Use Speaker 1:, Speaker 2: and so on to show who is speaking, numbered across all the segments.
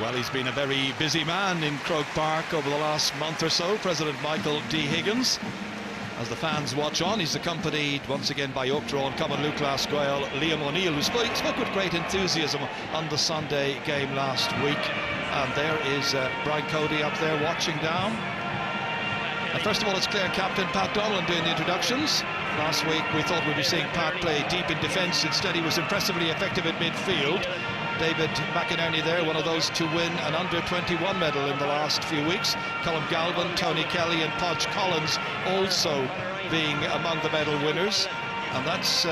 Speaker 1: Well, he's been a very busy man in Croke Park over the last month or so, President Michael D. Higgins. As the fans watch on, he's accompanied once again by Oakdraw and Common Luke Gael, Liam O'Neill, who spoke with great enthusiasm on the Sunday game last week. And there is Brian Cody up there watching down. And first of all, it's Clare captain Pat Donlan doing the introductions. Last week we thought we'd be seeing Pat play deep in defence. Instead, he was impressively effective at midfield. David McInerney there, one of those to win an under-21 medal in the last few weeks. Colm Galvin, Tony Kelly and Podge Collins also being among the medal winners. And that's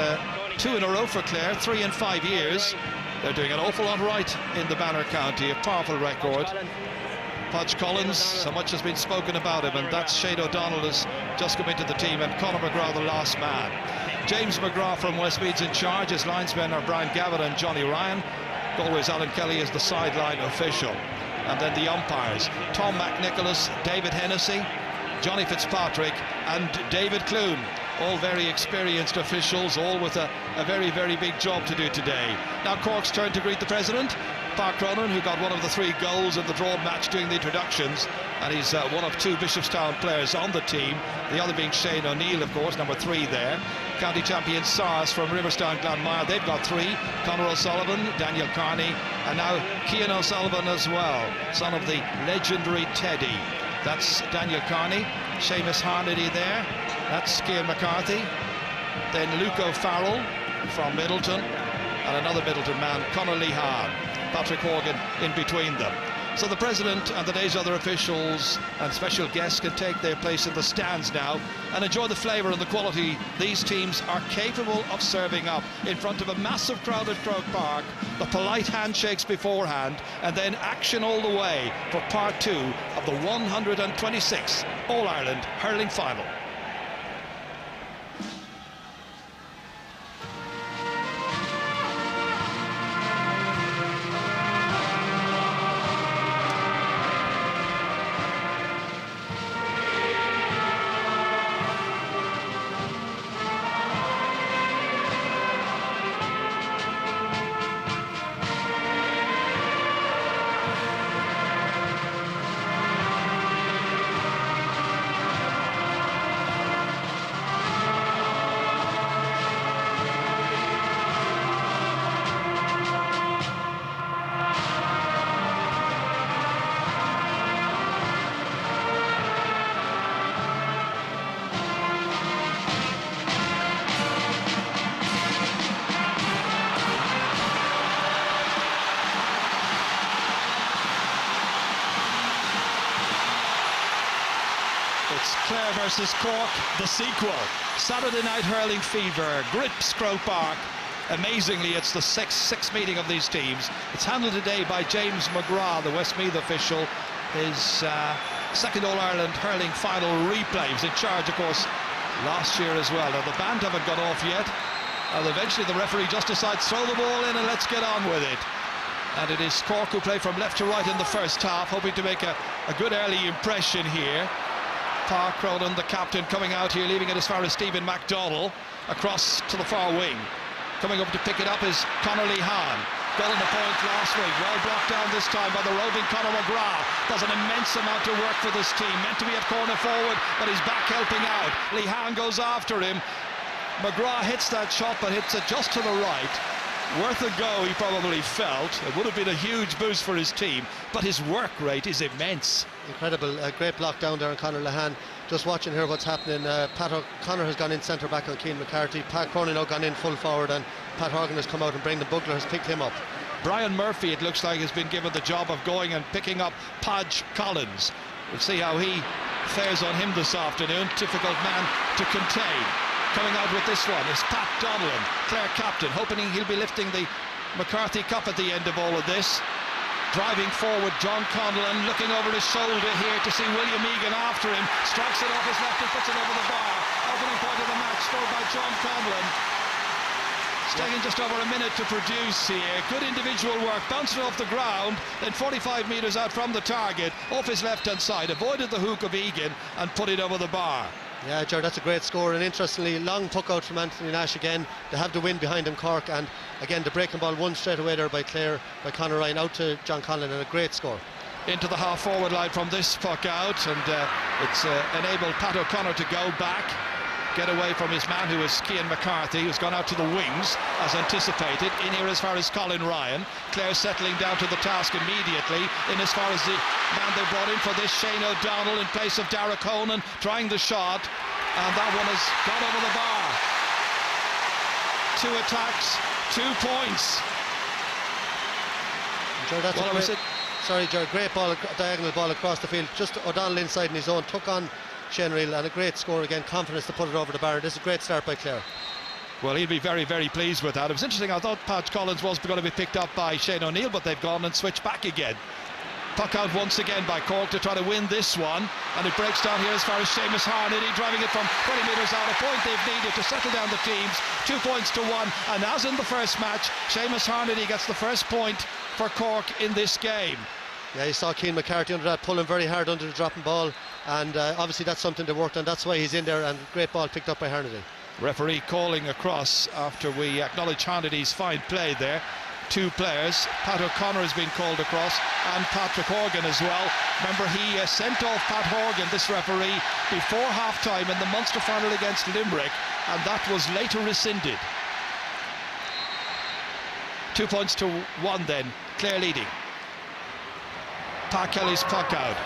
Speaker 1: 2 in a row for Clare, 3 in 5 years. They're doing an awful lot right in the Banner County, a powerful record. Podge Collins, so much has been spoken about him, and that's Shane O'Donnell has just come into the team, and Conor McGrath the last man. James McGrath from Westmeath's in charge. His linesmen are Brian Gavin and Johnny Ryan. Galway's Alan Kelly is the sideline official. And then the umpires, Tom McNicholas, David Hennessy, Johnny Fitzpatrick and David Clune. All very experienced officials, all with a very, very big job to do today. Now Cork's turn to greet the President. Park Cronin, who got one of the 3 goals in the draw match doing the introductions, and he's one of 2 Bishopstown players on the team, the other being Shane O'Neill, of course, number 3 there. County champion SARS from Riverstown Glanmire, they've got 3. Conor O'Sullivan, Daniel Carney, and now Cian O'Sullivan as well, son of the legendary Teddy. That's Daniel Carney. Seamus Harnedy there, that's Cian McCarthy. Then Luke O'Farrell from Middleton, and another Middleton man, Conor Lehan. Patrick Horgan in between them. So the President and the day's other officials and special guests can take their place in the stands now and enjoy the flavour and the quality these teams are capable of serving up in front of a massive crowd at Croke Park, the polite handshakes beforehand, and then action all the way for part 2 of the 126th All-Ireland Hurling Final. It's Clare versus Cork, the sequel. Saturday night hurling fever, grips Croke Park. Amazingly, it's the sixth meeting of these teams. It's handled today by James McGrath, the Westmeath official. His second All-Ireland hurling final replay. He was in charge, of course, last year as well. Now, the band haven't got off yet. And eventually, the referee just decides, throw the ball in and let's get on with it. And it is Cork who play from left to right in the first half, hoping to make a good early impression here. Park Cronin, the captain, coming out here, leaving it as far as Stephen MacDonald, across to the far wing. Coming up to pick it up is Conor Lehan. Got on the point last week, well blocked down this time by the roving Conor McGrath. Does an immense amount of work for this team. Meant to be at corner forward, but he's back helping out. Lehan goes after him. McGrath hits that shot, but hits it just to the right. Worth a go, he probably felt. It would have been a huge boost for his team, but his work rate is immense.
Speaker 2: Incredible, a great block down there on Conor Lehan. Just watching here what's happening. Pat O'Connor has gone in centre back on Cian McCarthy. Pat Cronin now gone in full forward, and Pat Horgan has come out, and Brendan Bugler has picked him up.
Speaker 1: Brian Murphy, it looks like, has been given the job of going and picking up Podge Collins. We'll see how he fares on him this afternoon. Difficult man to contain. Coming out with this one is Pat Donlan, Clare captain, hoping he'll be lifting the McCarthy Cup at the end of all of this. Driving forward, John Conlon, looking over his shoulder here to see William Egan after him. Strikes it off his left and puts it over the bar. Opening point of the match scored by John Conlon. It's taking just over a minute to produce here. Good individual work, bounced it off the ground, then 45 metres out from the target, off his left-hand side, avoided the hook of Egan and put it over the bar.
Speaker 2: Yeah, Ger, that's a great score, and interestingly, long puck out from Anthony Nash again. They have the win behind him, Cork, and again the breaking ball won straight away there by Clare, by Conor Ryan, out to John Conlon, and a great score.
Speaker 1: Into the half forward line from this puck out, and it's enabled Pat O'Connor to go back, get away from his man who is Cian McCarthy, who's gone out to the wings as anticipated. In here as far as Colin Ryan. Clare settling down to the task immediately, in as far as the man they brought in for this, Shane O'Donnell, in place of Dara Conan, trying the shot, and that one has gone over the bar. 2 attacks, 2 points.
Speaker 2: Sure, that's sorry, Jared, great ball, diagonal ball across the field. Just O'Donnell inside in his own, took on Shane Reel, and a great score again, confidence to put it over the bar. This is a great start by Clare.
Speaker 1: Well, he'll be very, very pleased with that. It was interesting, I thought Pat Collins was going to be picked up by Shane O'Neill, but they've gone and switched back again. Puck out once again by Cork to try to win this one, and it breaks down here as far as Seamus Harnedy, driving it from 20 metres out, a point they've needed to settle down the teams. 2 points to 1, and as in the first match, Seamus Harnedy gets the first point for Cork in this game.
Speaker 2: Yeah, you saw Cian McCarthy under that, pulling very hard under the dropping ball, and obviously that's something they worked on. That's why he's in there, and great ball picked up by Harnedy.
Speaker 1: Referee calling across after we acknowledge Harnedy's fine play there. 2 players, Pat O'Connor has been called across, and Patrick Horgan as well. Remember, he sent off Pat Horgan, this referee, before half-time in the Munster final against Limerick, and that was later rescinded. 2 points to 1 then, Clare leading. Pat Kelly's puck out.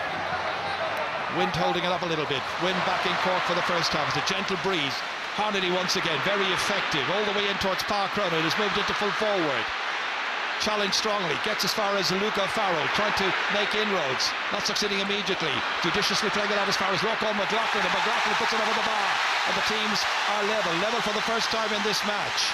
Speaker 1: Wind holding it up a little bit. Wind back in Cork for the first half. It's a gentle breeze. Harnedy once again, very effective, all the way in towards Park Cronin, has moved into full forward. Challenged strongly, gets as far as Luke O'Farrell, trying to make inroads, not succeeding immediately, judiciously playing it out as far as Rocco McLaughlin, and McLaughlin puts it over the bar, and the teams are level for the first time in this match.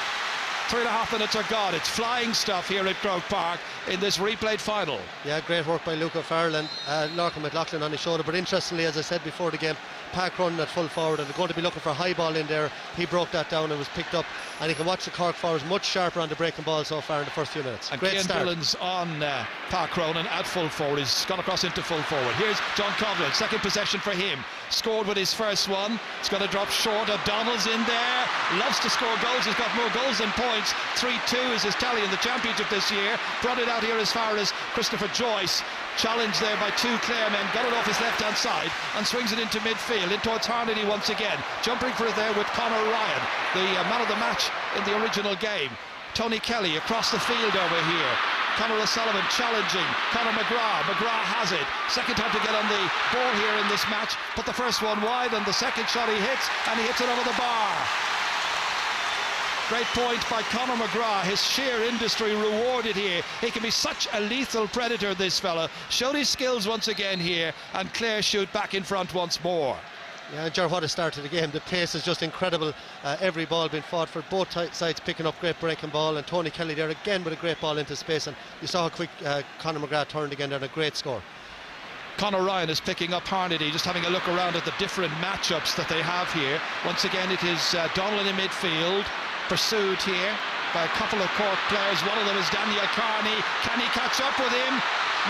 Speaker 1: 3.5 minutes are gone. It's flying stuff here at Croke Park in this replayed final. Yeah,
Speaker 2: great work by Luke O'Farrell and Lorcan McLaughlin on his shoulder, but interestingly, as I said before the game, Park running at full forward, and they're going to be looking for a high ball in there. He broke that down and was picked up, and you can watch the Cork forwards much sharper on the breaking ball so far in the first few minutes.
Speaker 1: And
Speaker 2: great start.
Speaker 1: Dillon's on Park Cronin at full forward. He's gone across into full forward. Here's John Conlon, second possession for him. Scored with his first one. It's going to drop short. O'Donnell's in there. Loves to score goals. He's got more goals than points. 3-2 is his tally in the championship this year. Brought it out here as far as Christopher Joyce. Challenged there by 2 Clare men, got it off his left-hand side and swings it into midfield, in towards Harnedy once again. Jumping for it there with Conor Ryan, the man of the match in the original game. Tony Kelly across the field over here. Conor O'Sullivan challenging Conor McGrath. McGrath has it. Second time to get on the ball here in this match. Put the first one wide, and the second shot he hits, and he hits it over the bar. Great point by Conor McGrath. His sheer industry rewarded here. He can be such a lethal predator, this fella. Showed his skills once again here, and Clare shoot back in front once more.
Speaker 2: Yeah, Ger, what a start to the game. The pace is just incredible. Every ball being fought for, both sides picking up great breaking ball, and Tony Kelly there again with a great ball into space, and you saw how quick Conor McGrath turned again there, and a great score.
Speaker 1: Conor Ryan is picking up Harnedy, just having a look around at the different matchups that they have here. Once again, it is Donlan in midfield, pursued here by a couple of Cork players. One of them is Daniel Carney. Can he catch up with him?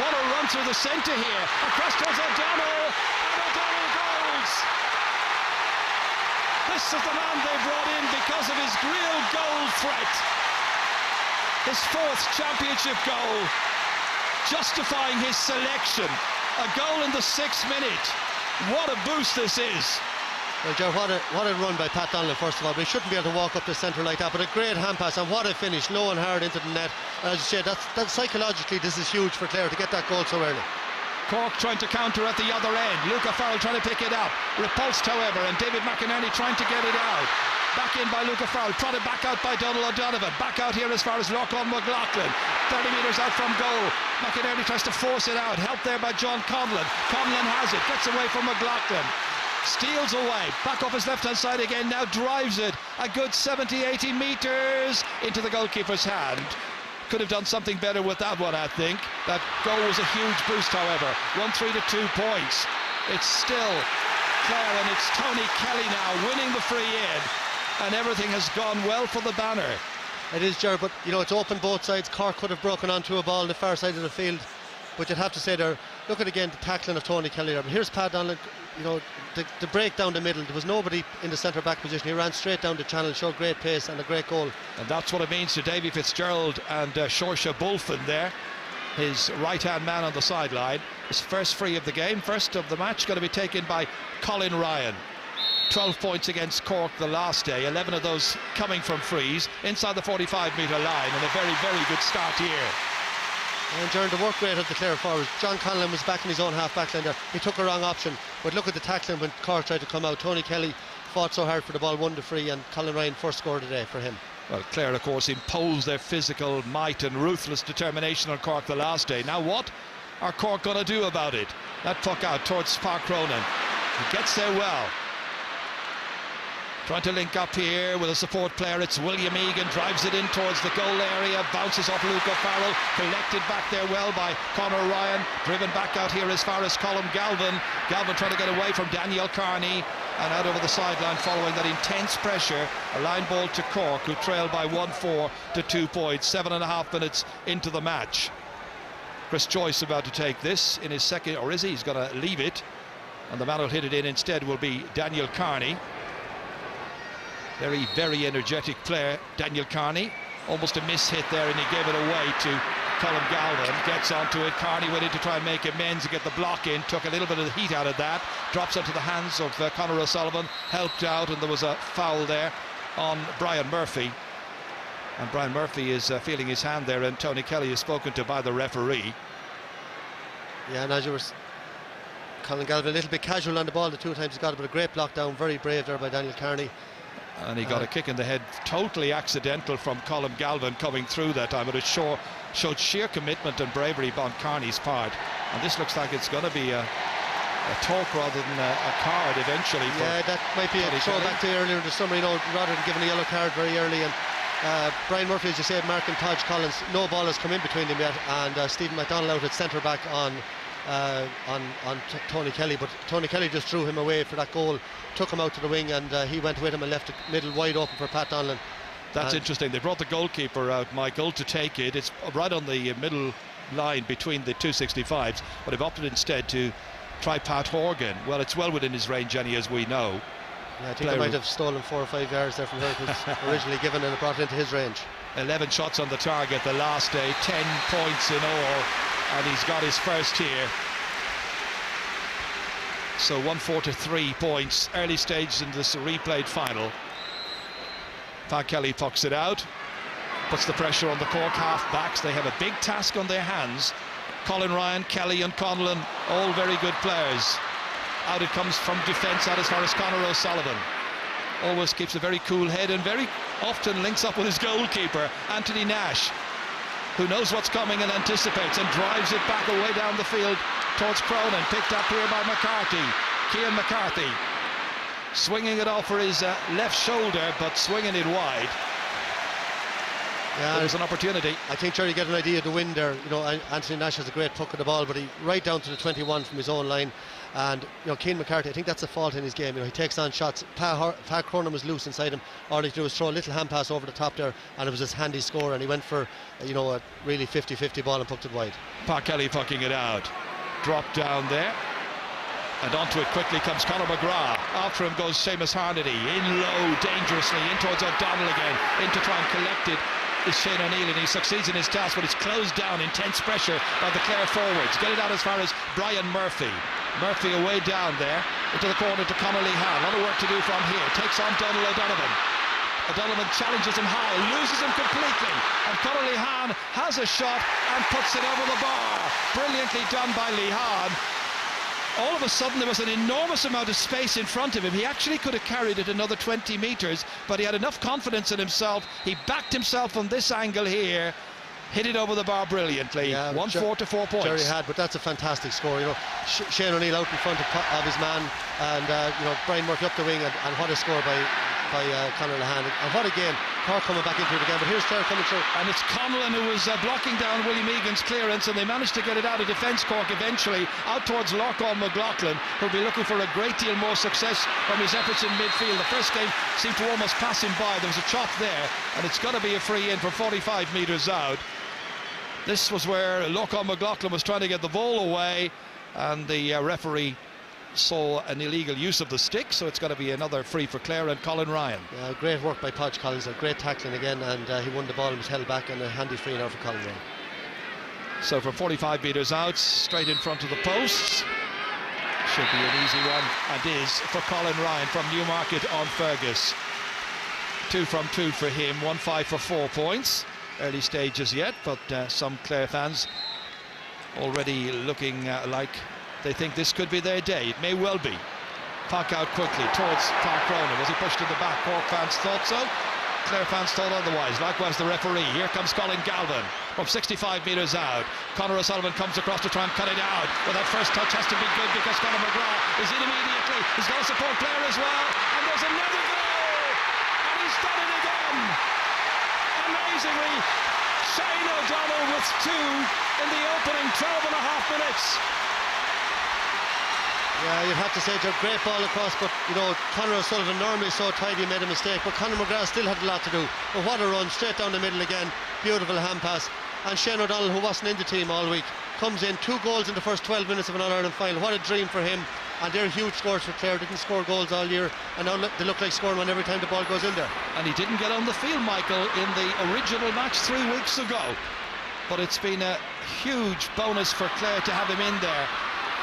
Speaker 1: What a run through the centre here. Across towards O'Donnell, and O'Donnell goals! This is the man they brought in because of his real goal threat. His 4th championship goal, justifying his selection. A goal in the 6th minute. What a boost this is.
Speaker 2: Well, Joe, what a run by Pat Donlan, first of all. We shouldn't be able to walk up the centre like that, but a great hand pass, and what a finish, low and hard into the net. As you said, that's psychologically, this is huge for Clare to get that goal so early.
Speaker 1: Cork trying to counter at the other end. Luke O'Farrell trying to pick it up. Repulsed, however, and David McInerney trying to get it out. Back in by Luke O'Farrell, prodded back out by Donald O'Donovan. Back out here as far as Lorcan McLaughlin. 30 metres out from goal. McInerney tries to force it out. Helped there by John Conlon. Conlon has it, gets away from McLaughlin. Steals away, back off his left-hand side again, now drives it a good 70-80 metres into the goalkeeper's hand. Could have done something better with that one, I think. That goal was a huge boost, however. 1-3 to 2 points. It's still Clare, and it's Tony Kelly now winning the free in, and everything has gone well for the banner.
Speaker 2: It is, Ger, but you know, it's open both sides. Cork could have broken onto a ball on the far side of the field, but you'd have to say they're look at again the tackling of Tony Kelly there. But here's Pat Donlan, you know, the break down the middle. There was nobody in the centre back position. He ran straight down the channel, showed great pace and a great goal.
Speaker 1: And that's what it means to Davy Fitzgerald and Saoirse Bulfin there, his right-hand man on the sideline. His first free of the game, first of the match, going to be taken by Colin Ryan. 12 points against Cork the last day, 11 of those coming from frees inside the 45-metre line, and a very, very good start here.
Speaker 2: And during the work rate of the Clare forwards, John Conlon was back in his own half-back line there. He took a wrong option, but look at the tackling when Cork tried to come out. Tony Kelly fought so hard for the ball, won the free, and Colin Ryan first score of the day for him.
Speaker 1: Well, Clare, of course, imposed their physical might and ruthless determination on Cork the last day. Now what are Cork going to do about it? That puck out towards Park Cronin. He gets there well. Trying to link up here with a support player. It's William Egan, drives it in towards the goal area, bounces off Luca Farrell, collected back there well by Conor Ryan, driven back out here as far as Colm Galvin. Galvin trying to get away from Daniel Carney and out over the sideline following that intense pressure. A line ball to Cork, who trailed by 1-4 to 2 points, 7.5 minutes into the match. Chris Joyce about to take this in his second, or is he? He's going to leave it, and the man who'll hit it in instead will be Daniel Carney. Very, very energetic player, Daniel Carney. Almost a miss hit there, and he gave it away to Colm Galvin. Gets onto it. Carney went in to try and make amends and get the block in. Took a little bit of the heat out of that. Drops into the hands of Conor O'Sullivan. Helped out, and there was a foul there on Brian Murphy. And Brian Murphy is feeling his hand there, and Tony Kelly is spoken to by the referee.
Speaker 2: Yeah, and as you were, Colin Galvin a little bit casual on the ball the two times he got it, but a great block down, very brave there by Daniel Carney.
Speaker 1: And he got a kick in the head, totally accidental from Colm Galvin coming through that time, but it showed sheer commitment and bravery on Carney's part. And this looks like it's going to be a talk rather than a card eventually.
Speaker 2: Yeah, that might be a throwback to earlier in the summer, you know, rather than giving a yellow card very early. And Brian Murphy, as you said, marking Taj Collins, no ball has come in between them yet, and Stephen McDonald out at centre back on Tony Kelly, but Tony Kelly just threw him away for that goal, took him out to the wing, and he went with him and left the middle wide open for Pat Donlan.
Speaker 1: That's interesting. They brought the goalkeeper out, Michael, to take it. It's right on the middle line between the 265s, but they've opted instead to try Pat Horgan. Well, it's well within his range, Jenny, as we know.
Speaker 2: Yeah, I think they might have stolen 4 or 5 yards there from her. It was originally given and brought it into his range. 11
Speaker 1: shots on the target the last day, 10 points in all, and he's got his first here. So 1-4 to 3 points, early stage in this replayed final. Pat Kelly pucks it out, puts the pressure on the Cork half-backs. They have a big task on their hands. Colin Ryan, Kelly and Conlon, all very good players. Out it comes from defence, out as far as Conor O'Sullivan. Always keeps a very cool head and very often links up with his goalkeeper, Anthony Nash, who knows what's coming and anticipates and drives it back away down the field towards Cronin. Picked up here by McCarthy, Cian McCarthy. Swinging it off for his left shoulder, but swinging it wide. Yeah, there's an opportunity.
Speaker 2: I think Jerry get an idea of the wind there. You know, Anthony Nash has a great puck of the ball, but he right down to the 21 from his own line. And you know, Cian McCarthy, I think that's a fault in his game. You know, he takes on shots. Pat Cronin was loose inside him. All he did was throw a little hand pass over the top there, and it was his handy score. And he went for, you know, a really 50-50 ball and pucked it wide.
Speaker 1: Pat Kelly pucking it out. Dropped down there. And onto it quickly comes Conor McGrath. After him goes Seamus Harnedy. In low, dangerously, in towards O'Donnell again. In to try and collect it is Shane O'Neill, and he succeeds in his task, but it's closed down. Intense pressure by the Clare forwards. Get it out as far as Brian Murphy. Murphy away down there into the corner to Connolly Hahn. A lot of work to do from here. Takes on Donald O'Donovan. O'Donovan challenges him high, loses him completely, and Connolly Hahn has a shot and puts it over the bar. Brilliantly done by Lee Hahn. All of a sudden there was an enormous amount of space in front of him. He actually could have carried it another 20 metres, but he had enough confidence in himself. He backed himself from this angle here, hit it over the bar brilliantly. Yeah, 1-4 to 4 points.
Speaker 2: Jerry had, but that's a fantastic score. You know, Shane O'Neill out in front of his man, and you know, Brian Murphy up the wing, and what a score by Conor Lahan. And what again, Cork coming back into it again, but here's Clare coming through.
Speaker 1: And it's Conlon who was blocking down William Egan's clearance, and they managed to get it out of defence Cork eventually, out towards Lochán McLaughlin, who'll be looking for a great deal more success from his efforts in midfield. The first game seemed to almost pass him by. There was a chop there, and it's got to be a free in from 45 metres out. This was where Lochán McLaughlin was trying to get the ball away, and the referee saw an illegal use of the stick, so it's going to be another free for Clare and Colin Ryan.
Speaker 2: Yeah, great work by Podge Collins, great tackling again, and he won the ball and was held back, and a handy free now for Colin Ryan.
Speaker 1: So from 45 metres out, straight in front of the posts, should be an easy one, and is for Colin Ryan from Newmarket on Fergus. 2 from 2 for him, 1-5 for 4 points. Early stages yet, but some Clare fans already looking like they think this could be their day. It may well be. Puck out quickly towards Park Cronin. Was he pushed to the back? Cork fans thought so. Clare fans thought otherwise. Likewise the referee. Here comes Colin Galvin from 65 metres out. Conor O'Sullivan comes across to try and cut it out. Well, that first touch has to be good because Conor McGrath is in immediately. He's going to support Clare as well. And there's another goal! And he's done it again! Amazingly, Shane O'Donnell with 2 in the opening 12 and a half minutes.
Speaker 2: Yeah, you'd have to say it's a great ball across, but you know, Conor O'Sullivan normally so tidy, made a mistake, but Conor McGrath still had a lot to do. But what a run, straight down the middle again, beautiful hand pass. And Shane O'Donnell, who wasn't in the team all week, comes in, 2 goals in the first 12 minutes of an All-Ireland final. What a dream for him, and they're huge scores for Clare. Didn't score goals all year, and now they look like scoring one every time the ball goes in there.
Speaker 1: And he didn't get on the field, Michael, in the original match 3 weeks ago, but it's been a huge bonus for Clare to have him in there.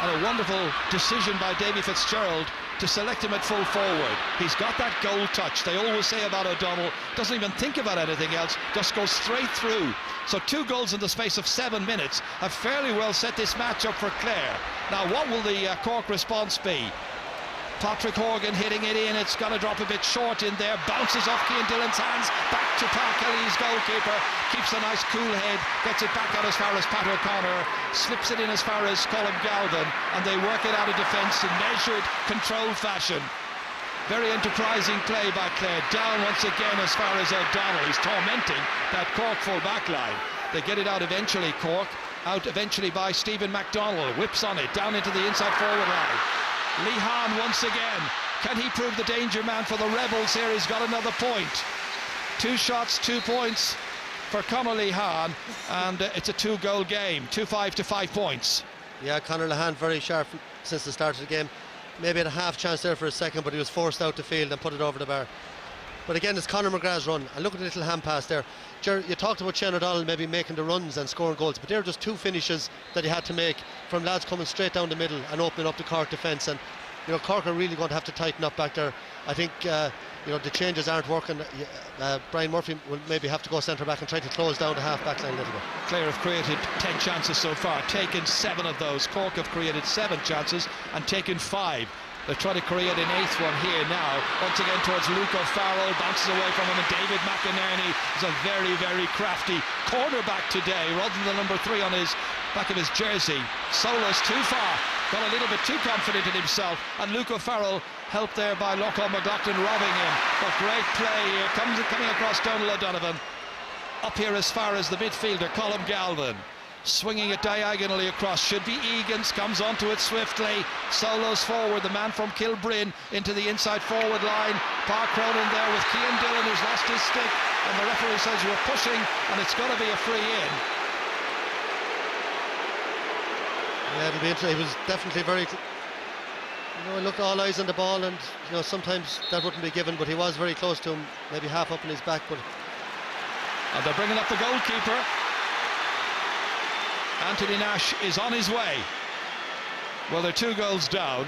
Speaker 1: And a wonderful decision by Davy Fitzgerald to select him at full forward. He's got that goal touch. They always say about O'Donnell, doesn't even think about anything else, just goes straight through. So 2 goals in the space of 7 minutes have fairly well set this match up for Clare. Now what will the Cork response be? Patrick Horgan hitting it in, it's going to drop a bit short in there, bounces off Cian Dillon's hands, back to Pat Kelly's goalkeeper, keeps a nice cool head, gets it back out as far as Pat O'Connor, slips it in as far as Colin Galvin, and they work it out of defence in measured, controlled fashion. Very enterprising play by Clare, down once again as far as O'Donnell. He's tormenting that Cork full back line. They get it out eventually, Cork, out eventually by Stephen MacDonald, whips on it, down into the inside forward line. Lee Hahn once again, can he prove the danger man for the Rebels here? He's got another point. 2 shots, 2 points for Conor Lee Hahn, and it's a 2-goal game, 2-5 to 5 points.
Speaker 2: Yeah, Conor Lehane very sharp since the start of the game. Maybe had a half chance there for a second, but he was forced out the field and put it over the bar. But again, it's Conor McGrath's run, and look at the little hand pass there. You talked about Shane O'Donnell maybe making the runs and scoring goals, but they're just 2 finishes that he had to make from lads coming straight down the middle and opening up the Cork defence. And you know, Cork are really going to have to tighten up back there. I think you know, the changes aren't working. Brian Murphy will maybe have to go centre back and try to close down the half back line a little bit.
Speaker 1: Clare have created 10 chances so far, taken 7 of those. Cork have created 7 chances and taken 5. They're trying to create an 8th one here now. Once again towards Luke O'Farrell, bounces away from him, and David McInerney is a very, very crafty cornerback today, rather than the number 3 on his back of his jersey. Solo's too far, got a little bit too confident in himself, and Luke O'Farrell helped there by Lochlan McLaughlin robbing him. But great play here, coming across Donald O'Donovan. Up here as far as the midfielder, Colin Galvin. Swinging it diagonally across, should be Egan's, comes onto it swiftly, solos forward, the man from Kilbrinn into the inside forward line. Park Cronin there with Cian Dillon, who's lost his stick, and the referee says you were pushing, and it's going to be a free in.
Speaker 2: Yeah, it'll be interesting. He was definitely very, you know, look, all eyes on the ball, and you know, sometimes that wouldn't be given, but he was very close to him, maybe half up in his back. But
Speaker 1: and they're bringing up the goalkeeper. Anthony Nash is on his way. Well, they're 2 goals down.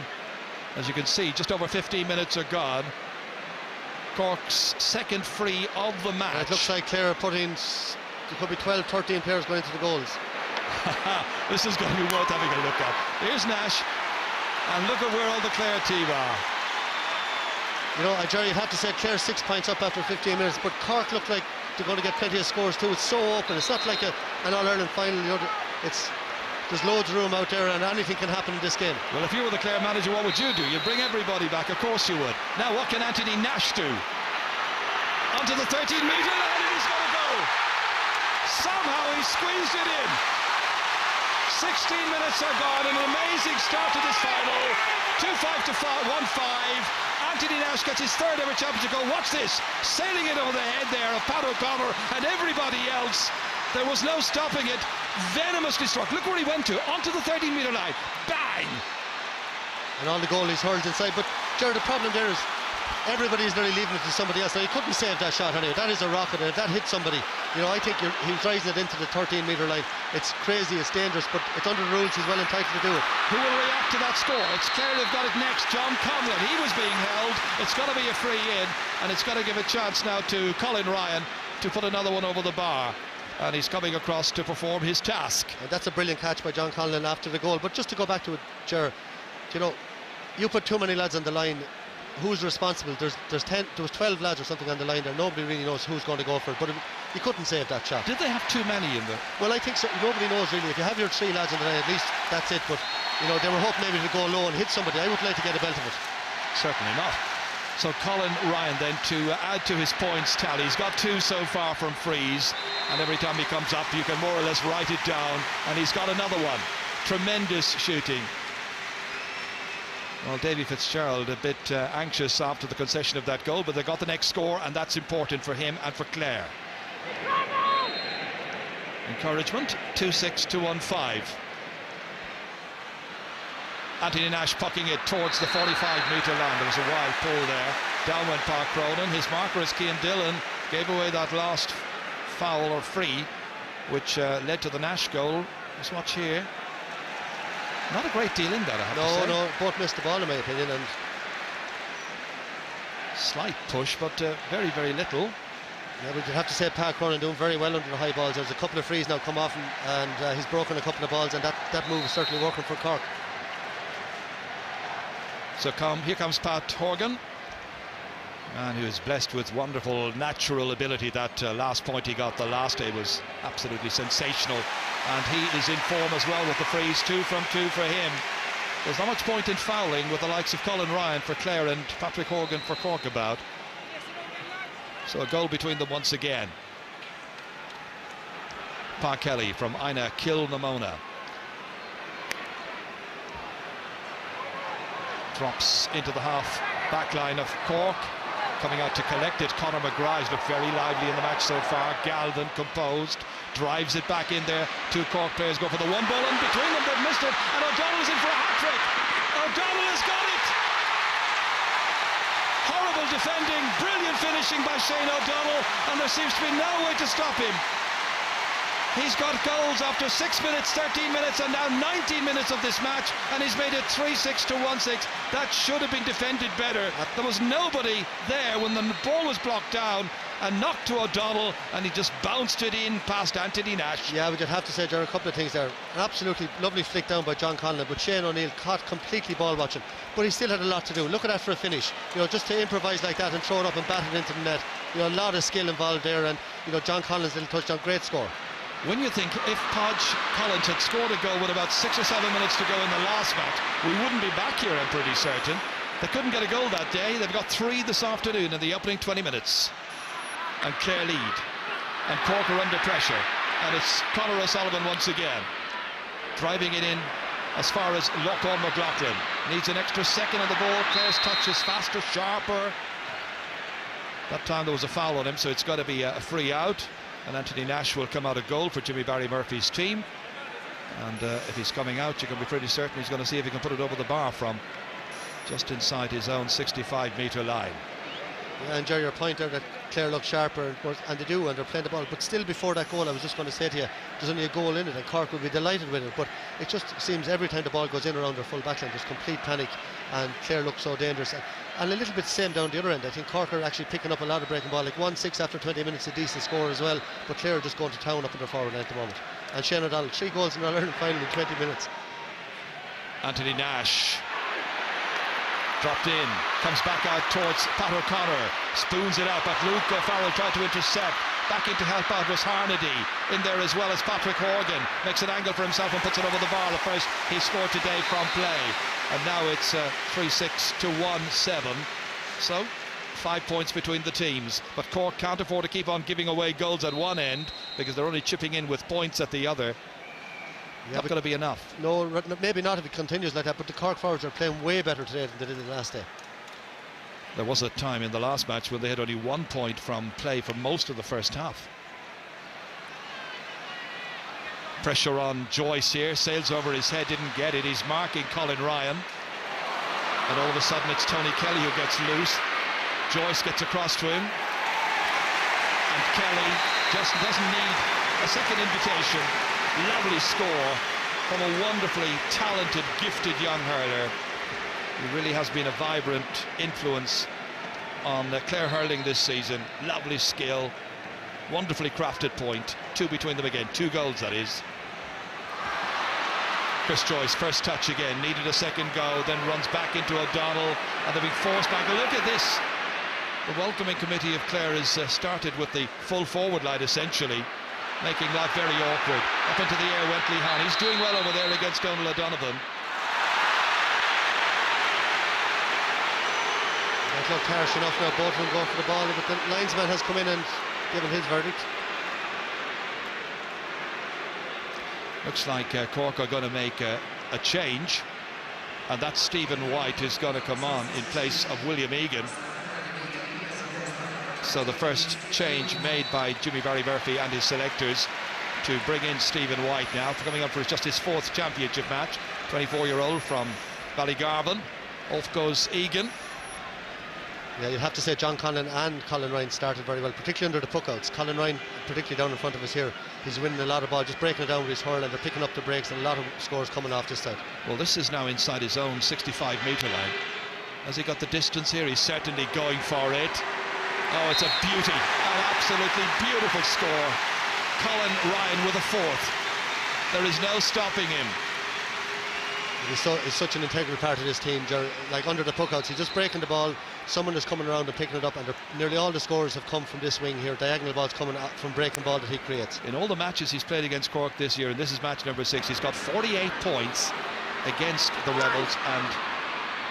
Speaker 1: As you can see, just over 15 minutes are gone. Cork's 2nd free of the match.
Speaker 2: It looks like Clare are putting, there could be 12, 13 players going into the goals.
Speaker 1: This is going to be worth having a look at. Here's Nash, and look at where all the Clare team are.
Speaker 2: You know, Jerry, you'd have to say Clare 6 points up after 15 minutes, but Cork look like they're going to get plenty of scores too. It's so open. It's not like an All-Ireland final. You know, there's loads of room out there, and anything can happen in this game.
Speaker 1: Well, if you were the Clare manager, what would you do? You'd bring everybody back, of course you would. Now, what can Anthony Nash do? Onto the 13-metre line, and he's going to go. Somehow he squeezed it in. 16 minutes are gone, an amazing start to this final. 2-5 to 1-5. Anthony Nash gets his 3rd ever championship goal. Watch this, sailing it over the head there of Pat O'Connor and everybody else. There was no stopping it. Venomously struck. Look where he went to, onto the 13-metre line. Bang! bang!
Speaker 2: And all the goalies hurled inside. But Gerard, the problem there is everybody's nearly leaving it to somebody else. Now, he couldn't save that shot anyway. That is a rocket, and if that hits somebody, you know, I think he was rising it into the 13-metre line. It's crazy, it's dangerous, but it's under the rules. He's well entitled to do it.
Speaker 1: Who will react to that score? It's Clare who've got it next. John Conlon, he was being held. It's got to be a free in, and it's got to give a chance now to Colin Ryan to put another one over the bar. And he's coming across to perform his task.
Speaker 2: And that's a brilliant catch by John Conlon after the goal. But just to go back to it, Ger, you know, you put too many lads on the line. Who's responsible? There was 12 lads or something on the line there. Nobody really knows who's going to go for it. But he couldn't save that shot.
Speaker 1: Did they have too many in there?
Speaker 2: Well, I think so. Nobody knows really. If you have your 3 lads on the line, at least that's it. But you know, they were hoping maybe to go low and hit somebody. I would like to get a belt of it.
Speaker 1: Certainly not. So Colin Ryan then to add to his points tally. He's got 2 so far from frees, and every time he comes up you can more or less write it down, and he's got another one. Tremendous shooting. Well, Davy Fitzgerald a bit anxious after the concession of that goal, but they got the next score, and that's important for him and for Clare. Encouragement, 2-6 to 1-5. Anthony Nash pucking it towards the 45-metre line. There was a wild pull there. Down went Park Cronin. His marker is Cian Dillon. Gave away that last foul or free, which led to the Nash goal. Let's watch here. Not a great deal in that, I have to say.
Speaker 2: No, both missed the ball in my opinion. And
Speaker 1: slight push, but very, very little.
Speaker 2: Yeah, but you'd have to say Park Cronin doing very well under the high balls. There's a couple of frees now come off, and he's broken a couple of balls, and that move is certainly working for Cork.
Speaker 1: So here comes Pat Horgan, man who is blessed with wonderful natural ability. That last point he got the last day was absolutely sensational, and he is in form as well with the frees. 2 from 2 for him. There's not much point in fouling with the likes of Colin Ryan for Clare and Patrick Horgan for Cork about. So a goal between them once again. Pa Kelly from Ina Kilnamona. Drops into the half back line of Cork. Coming out to collect it, Conor McGrath's looked very lively in the match so far. Galvin composed, drives it back in there. 2 Cork players go for the one ball in between them. They've missed it, and O'Donnell's in for a hat-trick. O'Donnell has got it. Horrible defending, brilliant finishing by Shane O'Donnell, and there seems to be no way to stop him. He's got goals after 6 minutes, 13 minutes, and now 19 minutes of this match, and he's made it 3-6 to 1-6. That should have been defended better. There was nobody there when the ball was blocked down and knocked to O'Donnell, and he just bounced it in past Anthony Nash.
Speaker 2: Yeah, but you'd have to say there are a couple of things there. An absolutely lovely flick down by John Conlon, but Shane O'Neill caught completely ball watching, but he still had a lot to do. Look at that for a finish, you know, just to improvise like that and throw it up and bat it into the net. You know, a lot of skill involved there, and you know, John Conlon's little touchdown, great score.
Speaker 1: When you think if Podge Collins had scored a goal with about 6 or 7 minutes to go in the last match, we wouldn't be back here, I'm pretty certain. They couldn't get a goal that day. They've got 3 this afternoon in the opening 20 minutes. And Clare lead. And Cork are under pressure. And it's Conor O'Sullivan once again, driving it in as far as Lochlan McLaughlin. Needs an extra second on the ball. Clare's touch is faster, sharper. That time there was a foul on him, so it's got to be a free out. And Anthony Nash will come out a goal for Jimmy Barry Murphy's team. And if he's coming out, you can be pretty certain he's going to see if he can put it over the bar from just inside his own 65-metre line.
Speaker 2: Yeah, and Jerry, your point there that Clare look sharper, and they do, and they're playing the ball. But still, before that goal, I was just going to say to you, there's only a goal in it, and Cork will be delighted with it. But it just seems every time the ball goes in around their full backline, there's complete panic, and Clare looks so dangerous. And a little bit same down the other end. I think Cork are actually picking up a lot of breaking ball, like 1-6 after 20 minutes, a decent score as well. But Clare are just going to town up in their forward line at the moment. And Shane O'Donnell, 3 goals in the All-Ireland final in 20 minutes.
Speaker 1: Anthony Nash dropped in, comes back out towards Pat O'Connor, spoons it out, but Luke O'Farrell tried to intercept. Back in to help out was Harnedy, in there as well as Patrick Horgan, makes an angle for himself and puts it over the bar. The first he scored today from play, and now it's 3-6 to 1-7. So 5 points between the teams, but Cork can't afford to keep on giving away goals at one end because they're only chipping in with points at the other. Yeah, not going to be enough.
Speaker 2: No, maybe not if it continues like that, but the Cork forwards are playing way better today than they did the last day.
Speaker 1: There was a time in the last match when they had only 1 point from play for most of the first half. Pressure on Joyce here, sails over his head, didn't get it. He's marking Colin Ryan, and all of a sudden it's Tony Kelly who gets loose. Joyce gets across to him, and Kelly just doesn't need a second invitation. Lovely score from a wonderfully talented, gifted young hurler. He really has been a vibrant influence on Clare hurling this season. Lovely skill, wonderfully crafted point. Two between them again, 2 goals that is. Chris Joyce, first touch again, needed a second go, then runs back into O'Donnell, and they're being forced back. Look at this. The welcoming committee of Clare has started with the full forward line, essentially, making life very awkward. Up into the air went Lee Hahn. He's doing well over there against Donald O'Donovan.
Speaker 2: Look, harsh enough now, both of them going for the ball, but the linesman has come in and given his verdict.
Speaker 1: Looks like Cork are going to make a change, and that's Stephen White who's going to come on in place of William Egan. So the first change made by Jimmy Barry Murphy and his selectors to bring in Stephen White now, for coming up for just his 4th championship match. 24-year-old from Ballygarvan. Off goes Egan.
Speaker 2: Yeah, you'd have to say John Conlon and Colin Ryan started very well, particularly under the puckouts. Colin Ryan, particularly down in front of us here, he's winning a lot of ball, just breaking it down with his hurl, and they're picking up the breaks, and a lot of scores coming off this side.
Speaker 1: Well, this is now inside his own 65-metre line. Has he got the distance here? He's certainly going for it. Oh, it's a beauty, an absolutely beautiful score. Colin Ryan with a 4th. There is no stopping him.
Speaker 2: He's such an integral part of this team, like under the puckouts. He's just breaking the ball, someone is coming around and picking it up, and nearly all the scores have come from this wing here. Diagonal balls coming out from breaking ball that he creates. In
Speaker 1: all the matches he's played against Cork this year, and this is match number 6, he's got 48 points against the Rebels, and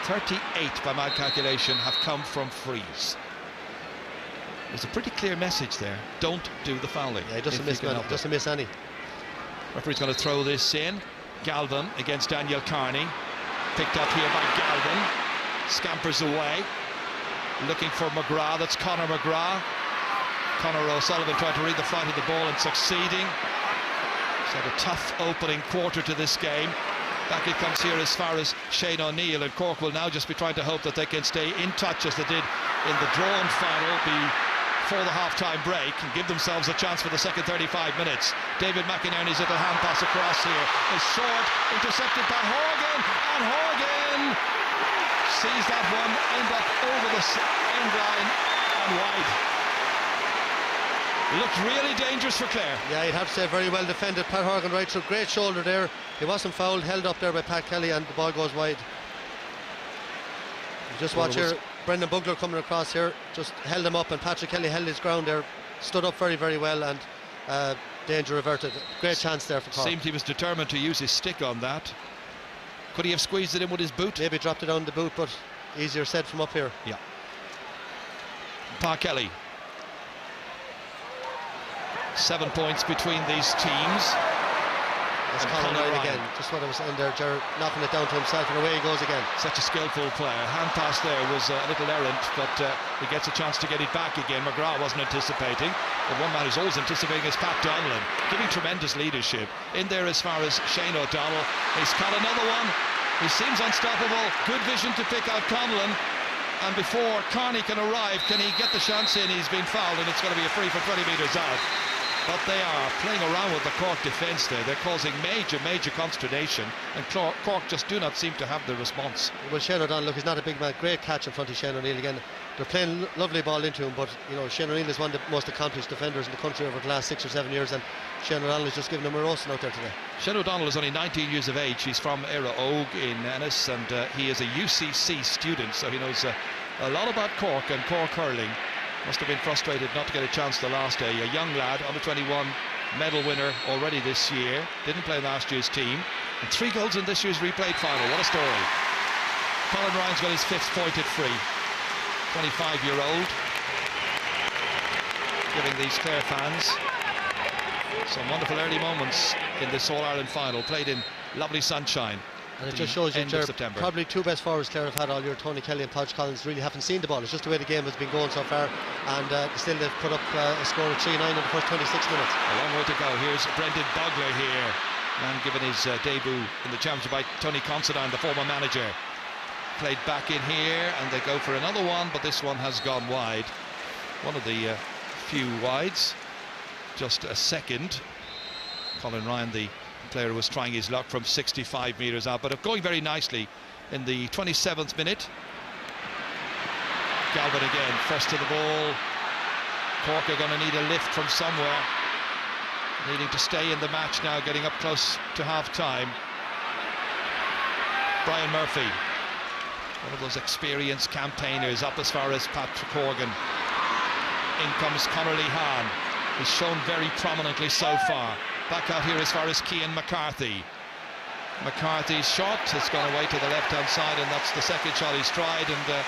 Speaker 1: 38 by my calculation have come from frees. There's a pretty clear message there. Don't do the fouling.
Speaker 2: Yeah, he doesn't miss any.
Speaker 1: Referee's going to throw this in. Galvin against Daniel Carney. Picked up here by Galvin. Scampers away. Looking for McGrath. That's Conor McGrath. Conor O'Sullivan trying to read the flight of the ball and succeeding. He's had a tough opening quarter to this game. Back it comes here as far as Shane O'Neill, and Cork will now just be trying to hope that they can stay in touch as they did in the drawn final before the half-time break and give themselves a chance for the second 35 minutes. David McInerney's little hand pass across here is short, intercepted by Horgan, and Horgan sees that one end up over the end line and wide. Looked really dangerous for Clare.
Speaker 2: Yeah, you'd have to say very well defended. Pat Horgan right through, great shoulder there. He wasn't fouled, held up there by Pat Kelly, and the ball goes wide. Just watch here, Brendan Bugler coming across here, just held him up, and Patrick Kelly held his ground there, stood up very, very well, and danger averted. Great chance there for Cork.
Speaker 1: Seemed he was determined to use his stick on that. Could he have squeezed it in with his boot?
Speaker 2: Maybe dropped it on the boot, but easier said from up here.
Speaker 1: Yeah. Pat Kelly. 7 points between these teams.
Speaker 2: That's Colin Ryan again, just what I was saying there, Gerard knocking it down to himself, and away he goes again.
Speaker 1: Such a skillful player. Hand pass there was a little errant, but he gets a chance to get it back again. McGrath wasn't anticipating, but one man who's always anticipating is Pat Donlan, giving tremendous leadership. In there as far as Shane O'Donnell. He's caught another one. He seems unstoppable. Good vision to pick out Conlon. And before Carney can arrive, can he get the chance in? He's been fouled, and it's going to be a free for 20 metres out. But they are playing around with the Cork defence there. They're causing major consternation, and Cork just do not seem to have the response.
Speaker 2: Well, Shane O'Donnell, look, he's not a big man. Great catch in front of Shane O'Neill again. They're playing lovely ball into him, but you know, Shane O'Neill is one of the most accomplished defenders in the country over the last 6 or 7 years, and Shane O'Donnell is just giving them a roasting out there today.
Speaker 1: Shane O'Donnell is only 19 years of age. He's from Éire Óg in Ennis, and he is a UCC student, so he knows a lot about Cork and Cork hurling. Must have been frustrated not to get a chance the last day. A young lad, under 21 medal winner already this year. Didn't play last year's team. And 3 goals in this year's replayed final. What a story. Colin Ryan's got his 5th point at free. 25-year-old. Giving these Clare fans some wonderful early moments in this All-Ireland final. Played in lovely sunshine.
Speaker 2: And it just shows you
Speaker 1: end of September.
Speaker 2: Probably two best forwards Clare have had all year, Tony Kelly and Podge Collins, really haven't seen the ball. It's just the way the game has been going so far, and still they've put up a score of 3-9 in the first 26 minutes.
Speaker 1: A long way to go. Here's Brendan Bogler here, man given his debut in the championship by Tony Considine, the former manager. Played back in here, and they go for another one, but this one has gone wide. One of the few wides, just a second. Colin Ryan, the player, was trying his luck from 65 metres out, but going very nicely in the 27th minute. Galvin again, first to the ball. Cork are going to need a lift from somewhere, needing to stay in the match now, getting up close to half-time. Brian Murphy, one of those experienced campaigners, up as far as Patrick Horgan. In comes Conor Hahn. He's shown very prominently so far. Back out here as far as Cian McCarthy. McCarthy's shot has gone away to the left-hand side, and that's the second shot he's tried, and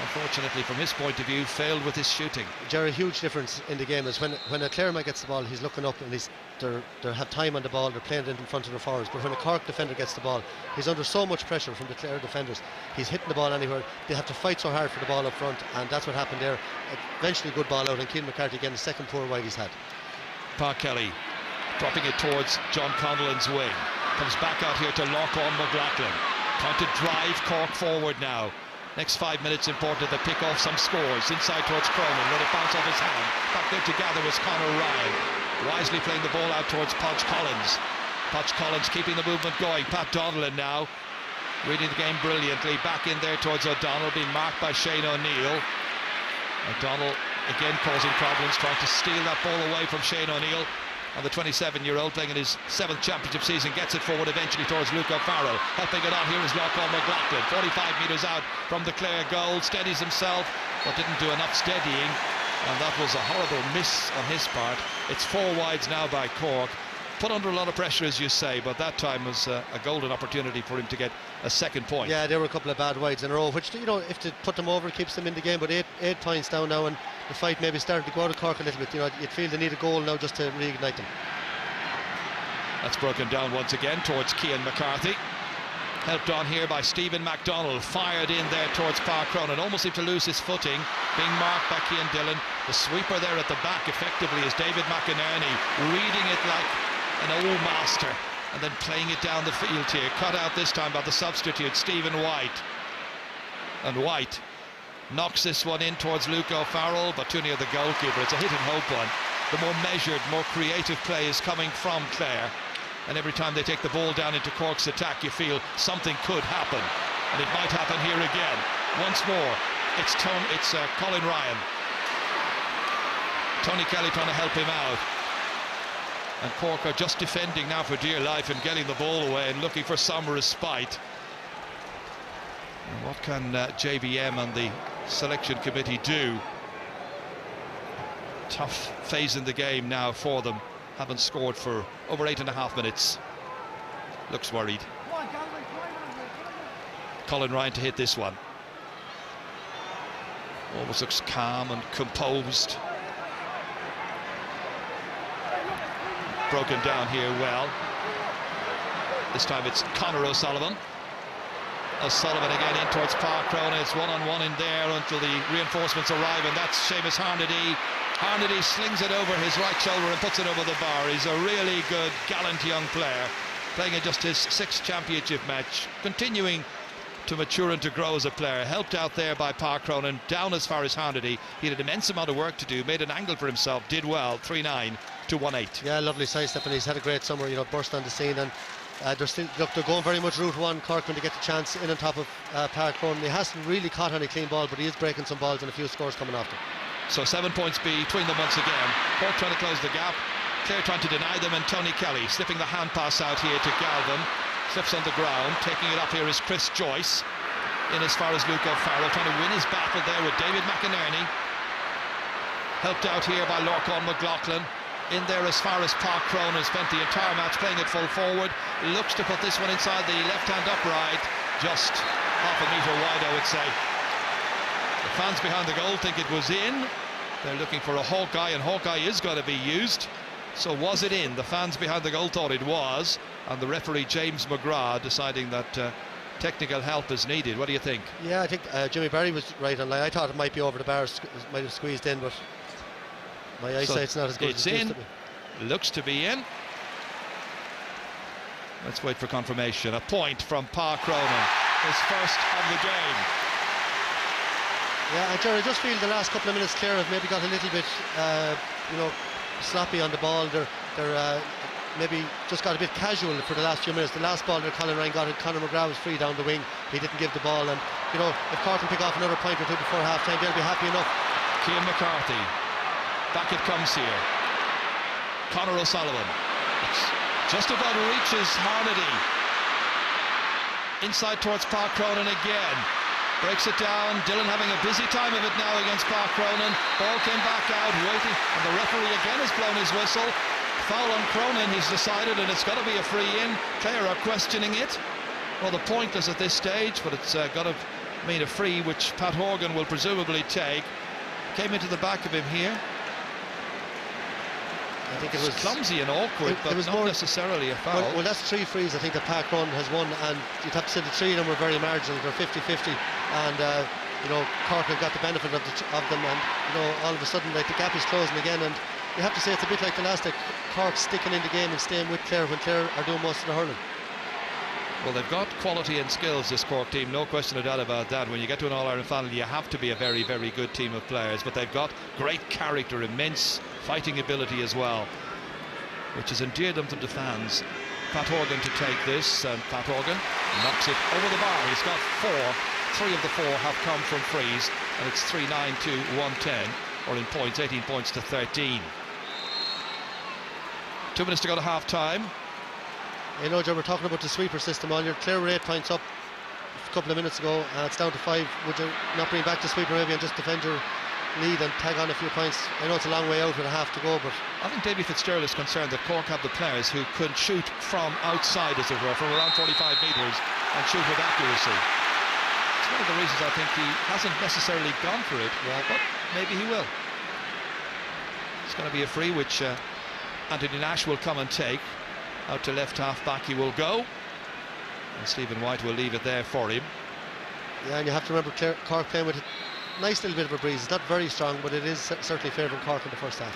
Speaker 1: unfortunately from his point of view failed with his shooting. Jerry, huge difference in the game is when a Clare man gets the ball, he's looking up and they have time on the ball, they're playing it in front of the forwards. But when a Cork defender gets the ball, he's under so much pressure from the Clare defenders. He's hitting the ball anywhere. They have to fight so hard for the ball up front, and that's what happened there. Eventually good ball out, and Cian McCarthy getting the second poor wide he's had. Park Kelly dropping it towards John Conlon's wing. Comes back out here to Loch-on McLaughlin, trying to drive Cork forward now. Next 5 minutes important to pick off some scores. Inside towards Cronin, let it bounce off his hand. Back there together was Conor Ryan, wisely playing the ball out towards Podge Collins. Podge Collins keeping the movement going. Pat Donnellan now reading the game brilliantly. Back in there towards O'Donnell, being marked by Shane O'Neill. O'Donnell again causing problems, trying to steal that ball away from Shane O'Neill. And the 27-year-old playing in his 7th championship season gets it forward eventually towards Luke O'Farrell. Helping it on here is Loch-on McLaughlin, 45 metres out from the Clare goal, steadies himself but didn't do enough steadying, and that was a horrible miss on his part. It's 4 wides now by Cork, put under a lot of pressure as you say, but that time was a golden opportunity for him to get a second point. Yeah, there were a couple of bad wides in a row, which, you know, if to put them over, keeps them in the game, but 8 points down now, and the fight maybe started to go out of Cork a little bit. You know, you'd feel they need a goal now just to reignite them. That's broken down once again towards Cian McCarthy. Helped on here by Stephen MacDonald, fired in there towards Park Cronin, almost seemed to lose his footing, being marked by Cian Dillon. The sweeper there at the back effectively is David McInerney, reading it like an old master and then playing it down the field here. Cut out this time by the substitute Stephen White, and White knocks this one in towards Luke O'Farrell, but too near the goalkeeper. It's a hit and hope one. The more measured, more creative play is coming from Clare, and every time they take the ball down into Cork's attack, you feel something could happen, and it might happen here again. Once more, it's Colin Ryan. Tony Kelly trying to help him out, and Cork are just defending now for dear life and getting the ball away and looking for some respite. And what can JVM and the selection committee do? Tough phase in the game now for them. Haven't scored for over 8.5 minutes. Looks worried. Colin Ryan to hit this one. Almost looks calm and composed. Broken down here well. This time it's Conor O'Sullivan. O'Sullivan again in towards Park Cronin. It's one-on-one in there until the reinforcements arrive, and that's Seamus Harnedy. Harnedy slings it over his right shoulder and puts it over the bar. He's a really good, gallant young player, playing in just his 6th championship match, continuing to mature and to grow as a player. Helped out there by Park Cronin, down as far as Harnedy. He had an immense amount of work to do, made an angle for himself, did well. 3-9 to 1-8. Yeah, lovely sidestep, and he's had a great summer, you know, burst on the scene, and they're going very much route one, Cork, when they get the chance in on top of Park Cronin. He hasn't really caught any clean ball, but he is breaking some balls and a few scores coming after. So 7 points between them once again. Cork trying to close the gap, Clare trying to deny them, and Tony Kelly slipping the hand pass out here to Galvin. Slips on the ground, taking it up here is Chris Joyce. In as far as Luke O'Farrell, trying to win his battle there with David McInerney. Helped out here by Loch-on McLaughlin. In there as far as Park Cronin has spent the entire match playing it full forward. Looks to put this one inside the left-hand upright. Just half a metre wide, I would say. The fans behind the goal think it was in. They're looking for a Hawkeye, and Hawkeye is going to be used. So was it in? The fans behind the goal thought it was, and the referee James McGrath deciding that technical help is needed. What do you think?
Speaker 2: Yeah, I think Jimmy Barry was right on line. I thought it might be over the bar, might have squeezed in, but my eyesight's not as good as it used to be.
Speaker 1: Looks to be in. Let's wait for confirmation. A point from Pa Cronin, his first of the game.
Speaker 2: Yeah, and Jerry, I just feel the last couple of minutes Clare have maybe got a little bit, sloppy on the ball. They're maybe just got a bit casual for the last few minutes. The last ball that Colin Ryan got it, Conor McGrath was free down the wing. He didn't give the ball, and if Cork can pick off another point or two before half time, they'll be happy enough.
Speaker 1: Cian McCarthy, back it comes here. Conor O'Sullivan, just about reaches Harnedy. Inside towards Pa Cronin again. Breaks it down. Dillon having a busy time of it now against Pa Cronin. Ball came back out, waiting, and the referee again has blown his whistle. Foul on Cronin, he's decided, and it's got to be a free in. Clare are questioning it. Well, the pointless at this stage, but it's got to mean a free, which Pat Horgan will presumably take. Came into the back of him here.
Speaker 2: I think it was
Speaker 1: clumsy and awkward, but not necessarily a foul.
Speaker 2: Well, that's 3 frees I think that Pat Cronin has won, and you'd have to say the 3 of them were very marginal. They're 50-50, and Cork have got the benefit of them, and all of a sudden like the gap is closing again, and you have to say it's a bit like the last day. Cork sticking in the game and staying with Clare when Clare are doing most of the hurling.
Speaker 1: Well, they've got quality and skills, this Cork team, no question of doubt about that. When you get to an All-Ireland final, you have to be a very, very good team of players, but they've got great character, immense fighting ability as well, which has endeared them to the fans. Pat Horgan to take this, and Pat Horgan knocks it over the bar. He's got 4. 3 of the 4 have come from frees, and it's 3-9 to 110, or in points, 18 points to 13. 2 minutes to go to half time.
Speaker 2: Joe, we're talking about the sweeper system all year. Clare were 8 points up a couple of minutes ago, and it's down to 5. Would you not bring back the sweeper maybe and just defend your lead and tag on a few points? I know it's a long way out with a half to go, but
Speaker 1: I think Davy Fitzgerald is concerned that Cork have the players who could shoot from outside, as it were, from around 45 metres and shoot with accuracy. It's one of the reasons I think he hasn't necessarily gone for it, but maybe he will. It's going to be a free which Anthony Nash will come and take. Out to left half back he will go, and Stephen White will leave it there for him.
Speaker 2: Yeah, and you have to remember Cork playing with a nice little bit of a breeze. It's not very strong, but it is certainly favouring Cork in the first half.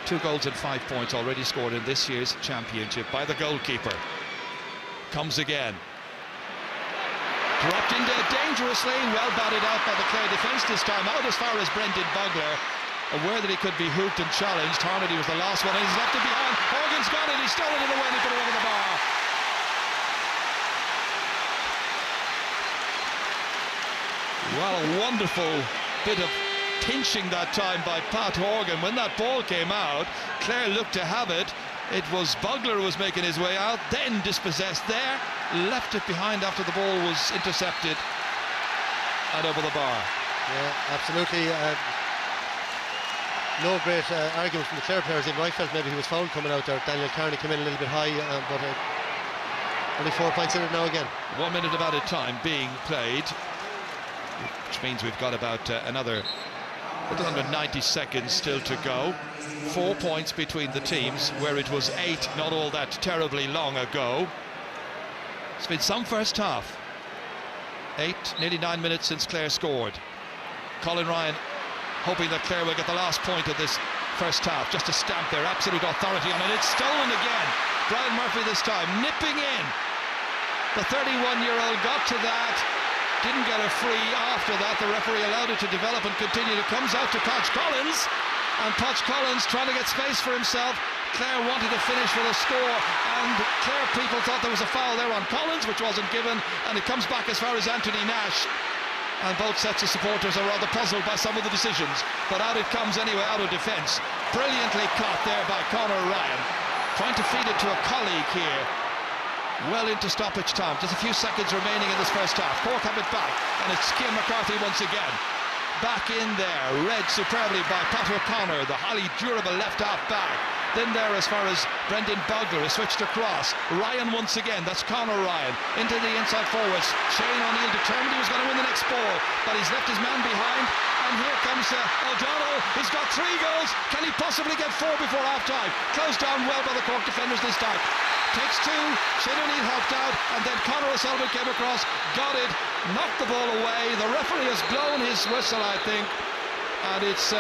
Speaker 1: 2 goals and 5 points already scored in this year's championship by the goalkeeper. Comes again. Dropped in there dangerously, well batted out by the Clare defence this time, out as far as Brendan Bugler. Aware that he could be hooked and challenged. Harnedy was the last one, and he's left it behind. Horgan's got it, he's stolen it away, and he put it over the bar. Well, a wonderful bit of pinching that time by Pat Horgan. When that ball came out, Clare looked to have it. It was Bugler who was making his way out, then dispossessed there, left it behind after the ball was intercepted and over the bar.
Speaker 2: Yeah, absolutely. No great argument from the Clare players. Even I felt maybe he was fouled coming out there. Daniel Carney came in a little bit high, but only 4 points in it now again.
Speaker 1: 1 minute about a time being played, which means we've got about another little under 90 seconds still to go. 4 points between the teams, where it was 8 not all that terribly long ago. It's been some first half. 8, nearly 9 minutes since Clare scored. Colin Ryan hoping that Clare will get the last point of this first half, just to stamp their absolute authority on it. It's stolen again. Brian Murphy this time, nipping in. The 31-year-old got to that, didn't get a free after that. The referee allowed it to develop and continue. It comes out to Podge Collins, and Podge Collins trying to get space for himself. Clare wanted to finish with a score, and Clare people thought there was a foul there on Collins, which wasn't given, and it comes back as far as Anthony Nash. And both sets of supporters are rather puzzled by some of the decisions, but out it comes anyway, out of defence. Brilliantly caught there by Conor Ryan, trying to feed it to a colleague here. Well into stoppage time, just a few seconds remaining in this first half. Cork have it back, and it's Cian McCarthy once again. Back in there, read superbly by Pat O'Connor, the highly durable left half back. Then there, as far as Brendan Bugler is switched across. Ryan once again, that's Conor Ryan, into the inside forwards. Shane O'Neill determined he was going to win the next ball, but he's left his man behind, and here comes O'Donnell. He's got 3 goals. Can he possibly get 4 before half-time? Closed down well by the Cork defenders this time. Takes 2, Shane O'Neill helped out, and then Conor O'Sullivan came across, got it, knocked the ball away. The referee has blown his whistle, I think, and it's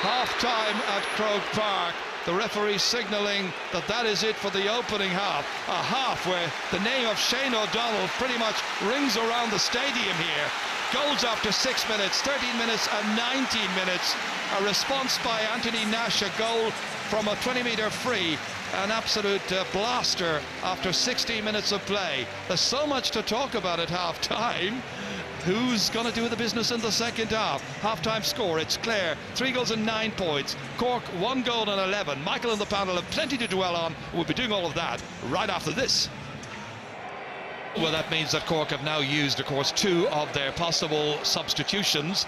Speaker 1: half-time at Croke Park. The referee signalling that that is it for the opening half. A half where the name of Shane O'Donnell pretty much rings around the stadium here. Goals after 6 minutes, 13 minutes and 19 minutes. A response by Anthony Nash, a goal from a 20-metre free. An absolute blaster after 16 minutes of play. There's so much to talk about at half-time. Who's going to do the business in the second half? Half-time score, it's Clare, 3 goals and 9 points. Cork, 1 goal and 11. Michael and the panel have plenty to dwell on. We'll be doing all of that right after this. Well, that means that Cork have now used, of course, 2 of their possible substitutions.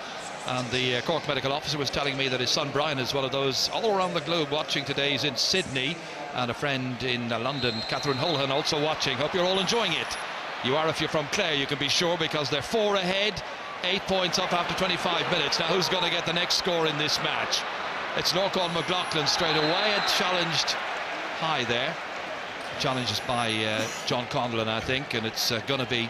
Speaker 1: And the Cork medical officer was telling me that his son Brian is one of those all around the globe watching today. He's in Sydney, and a friend in London, Catherine Holhan, also watching. Hope you're all enjoying it. You are if you're from Clare, you can be sure, because they're 4 ahead, 8 points up after 25 minutes. Now, who's going to get the next score in this match? It's Norcon McLaughlin straight away, and challenged high there. Challenges by John Conlon, I think, and it's going to be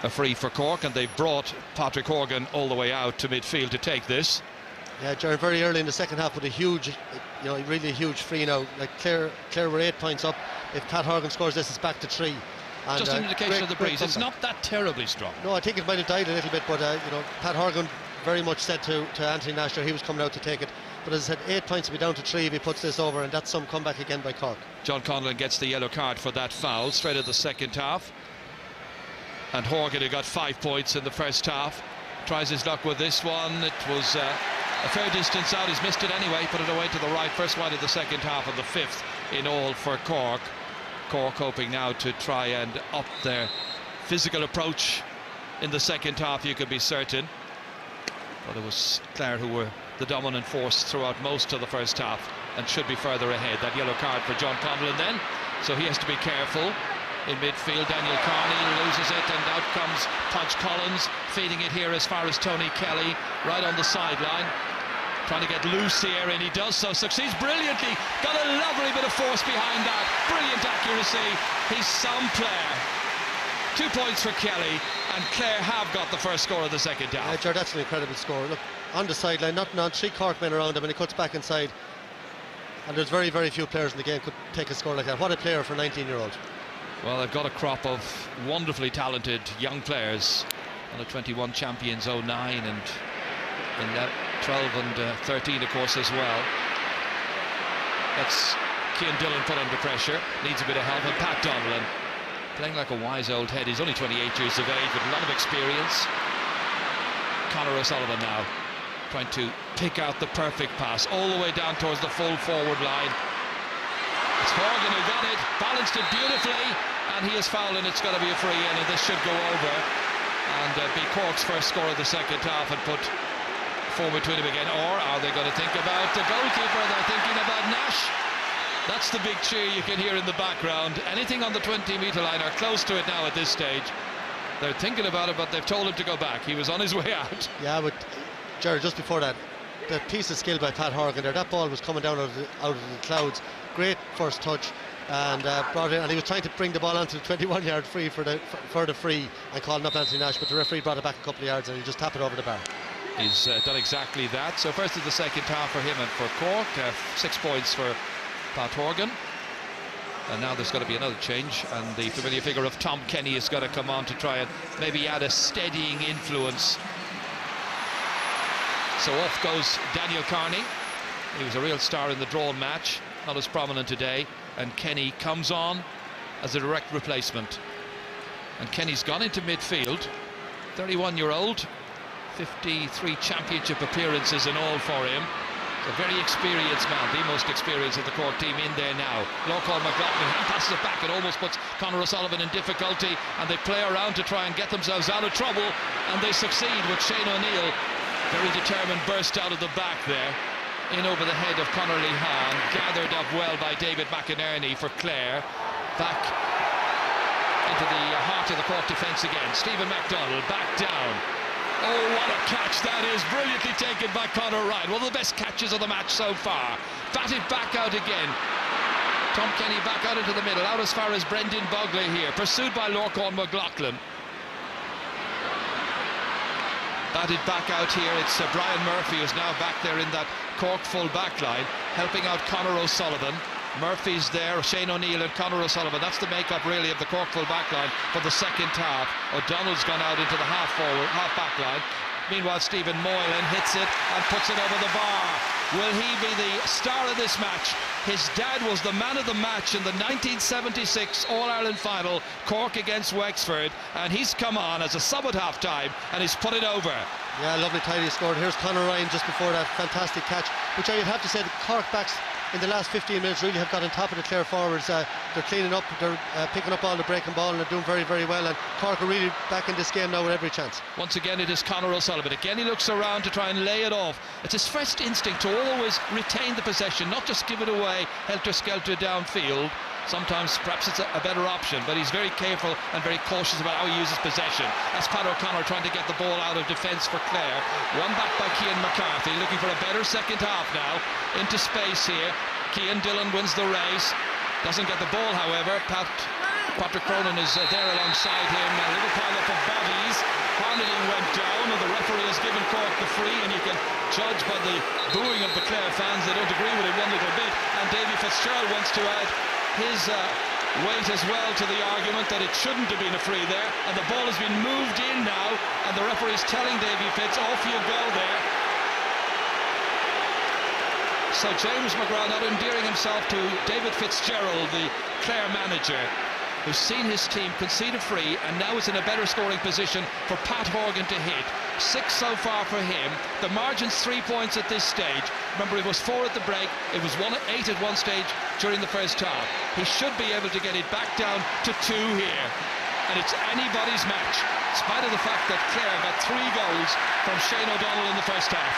Speaker 1: a free for Cork, and they've brought Patrick Horgan all the way out to midfield to take this.
Speaker 2: Yeah, Jared, very early in the second half with a huge, really a huge free now. Like Clare were 8 points up. If Pat Horgan scores this, it's back to 3. And,
Speaker 1: just an indication of the breeze. It's not that terribly strong.
Speaker 2: No, I think it might have died a little bit, but Pat Horgan very much said to Anthony Nash he was coming out to take it. But as I said, 8 points will be down to 3 if he puts this over, and that's some comeback again by Cork.
Speaker 1: John Conlon gets the yellow card for that foul straight at the second half. And Horgan, who got 5 points in the first half, tries his luck with this one. It was a fair distance out. He's missed it anyway, put it away to the right. First one of the second half, and the 5th in all for Cork. Cork hoping now to try and up their physical approach in the second half, you could be certain. But it was Clare who were the dominant force throughout most of the first half and should be further ahead. That yellow card for John Conlon then, so he has to be careful. In midfield, Daniel Carney loses it, and out comes Podge Collins, feeding it here as far as Tony Kelly, right on the sideline, trying to get loose here, and he does so, succeeds brilliantly, got a lovely bit of force behind that, brilliant accuracy. He's some Clare. 2 points for Kelly, and Clare have got the first score of the second half.
Speaker 2: Yeah, Jared, that's an incredible score. Look, on the sideline, nothing on, 3 Cork men around him, and he cuts back inside, and there's very, very few players in the game could take a score like that. What a player for a 19-year-old.
Speaker 1: Well, they've got a crop of wonderfully talented young players. Under 21 champions 09, and in that 12 and 13, of course, as well. That's Cian Dillon put under pressure, needs a bit of help, and Pat Donlan playing like a wise old head. He's only 28 years of age with a lot of experience. Conor O'Sullivan now trying to pick out the perfect pass all the way down towards the full forward line. It's Horgan who got it, balanced it beautifully, and he is fouled, and it's going to be a free in, and this should go over and be Cork's first score of the second half and put 4 between them again. Or are they going to think about the goalkeeper? They're thinking about Nash. That's the big cheer you can hear in the background. Anything on the 20-metre line or close to it now at this stage. They're thinking about it, but they've told him to go back. He was on his way out.
Speaker 2: Yeah, but Jared, just before that, the piece of skill by Pat Horgan there, that ball was coming down out of the clouds. Great first touch, and brought it in, and he was trying to bring the ball onto the 21-yard free for the free and calling up Anthony Nash, but the referee brought it back a couple of yards and he just tapped it over the bar.
Speaker 1: He's done exactly that. So first of the second half for him and for Cork, 6 points for Pat Horgan. And now there's going to be another change, and the familiar figure of Tom Kenny is going to come on to try and maybe add a steadying influence. So off goes Daniel Carney. He was a real star in the drawn match, not as prominent today, and Kenny comes on as a direct replacement. And Kenny's gone into midfield, 31-year-old, 53 championship appearances in all for him. A very experienced man, the most experienced of the Cork team in there now. Norcon McLaughlin, he passes it back. It almost puts Conor O'Sullivan in difficulty, and they play around to try and get themselves out of trouble, and they succeed with Shane O'Neill, very determined, burst out of the back there, in over the head of Conor Lehan, gathered up well by David McInerney for Clare. Back into the heart of the Cork defence again. Stephen MacDonald back down. Oh, what a catch that is. Brilliantly taken by Conor Ryan. One of the best catches of the match so far. Batted back out again. Tom Kenny back out into the middle, out as far as Brendan Bogley here. Pursued by Lorcan McLaughlin. Batted back out here. It's Brian Murphy who's now back there in that Cork full back line, helping out Conor O'Sullivan. Murphy's there, Shane O'Neill and Conor O'Sullivan. That's the makeup really of the Cork full back line for the second half. O'Donnell's gone out into the half back line. Meanwhile, Stephen Moylan hits it and puts it over the bar. Will he be the star of this match? His dad was the man of the match in the 1976 All-Ireland final, Cork against Wexford, and he's come on as a sub at half-time and he's put it over.
Speaker 2: Yeah, lovely tidy scored. Here's Conor Ryan just before that fantastic catch, which I'd have to say the Cork backs in the last 15 minutes really have got on top of the Clare forwards. They're cleaning up, they're picking up all the breaking ball and they're doing very, very well, and Cork are really back in this game now with every chance.
Speaker 1: Once again it is Conor O'Sullivan. Again he looks around to try and lay it off. It's his first instinct to always retain the possession, not just give it away helter-skelter downfield. Sometimes perhaps it's a better option, but he's very careful and very cautious about how he uses possession. That's Pat O'Connor trying to get the ball out of defence for Clare. Run back by Cian McCarthy, looking for a better second half now. Into space here. Cian Dillon wins the race. Doesn't get the ball, however. Patrick Cronin is there alongside him. A little pile-up of bodies. Carnegie went down, and the referee has given Cork the free, and you can judge by the booing of the Clare fans. They don't agree with it one little bit, and Davy Fitzgerald wants to add his weight as well to the argument that it shouldn't have been a free there, and the ball has been moved in now, and the referee's telling Davy Fitz, off you go there. So James McGrath not endearing himself to David Fitzgerald, the Clare manager, who's seen his team concede a free and now is in a better scoring position for Pat Horgan to hit. 6 so far for him. The margin's 3 points at this stage. Remember, it was 4 at the break. It was 8 at one stage during the first half. He should be able to get it back down to 2 here. And it's anybody's match, in spite of the fact that Clare got 3 goals from Shane O'Donnell in the first half.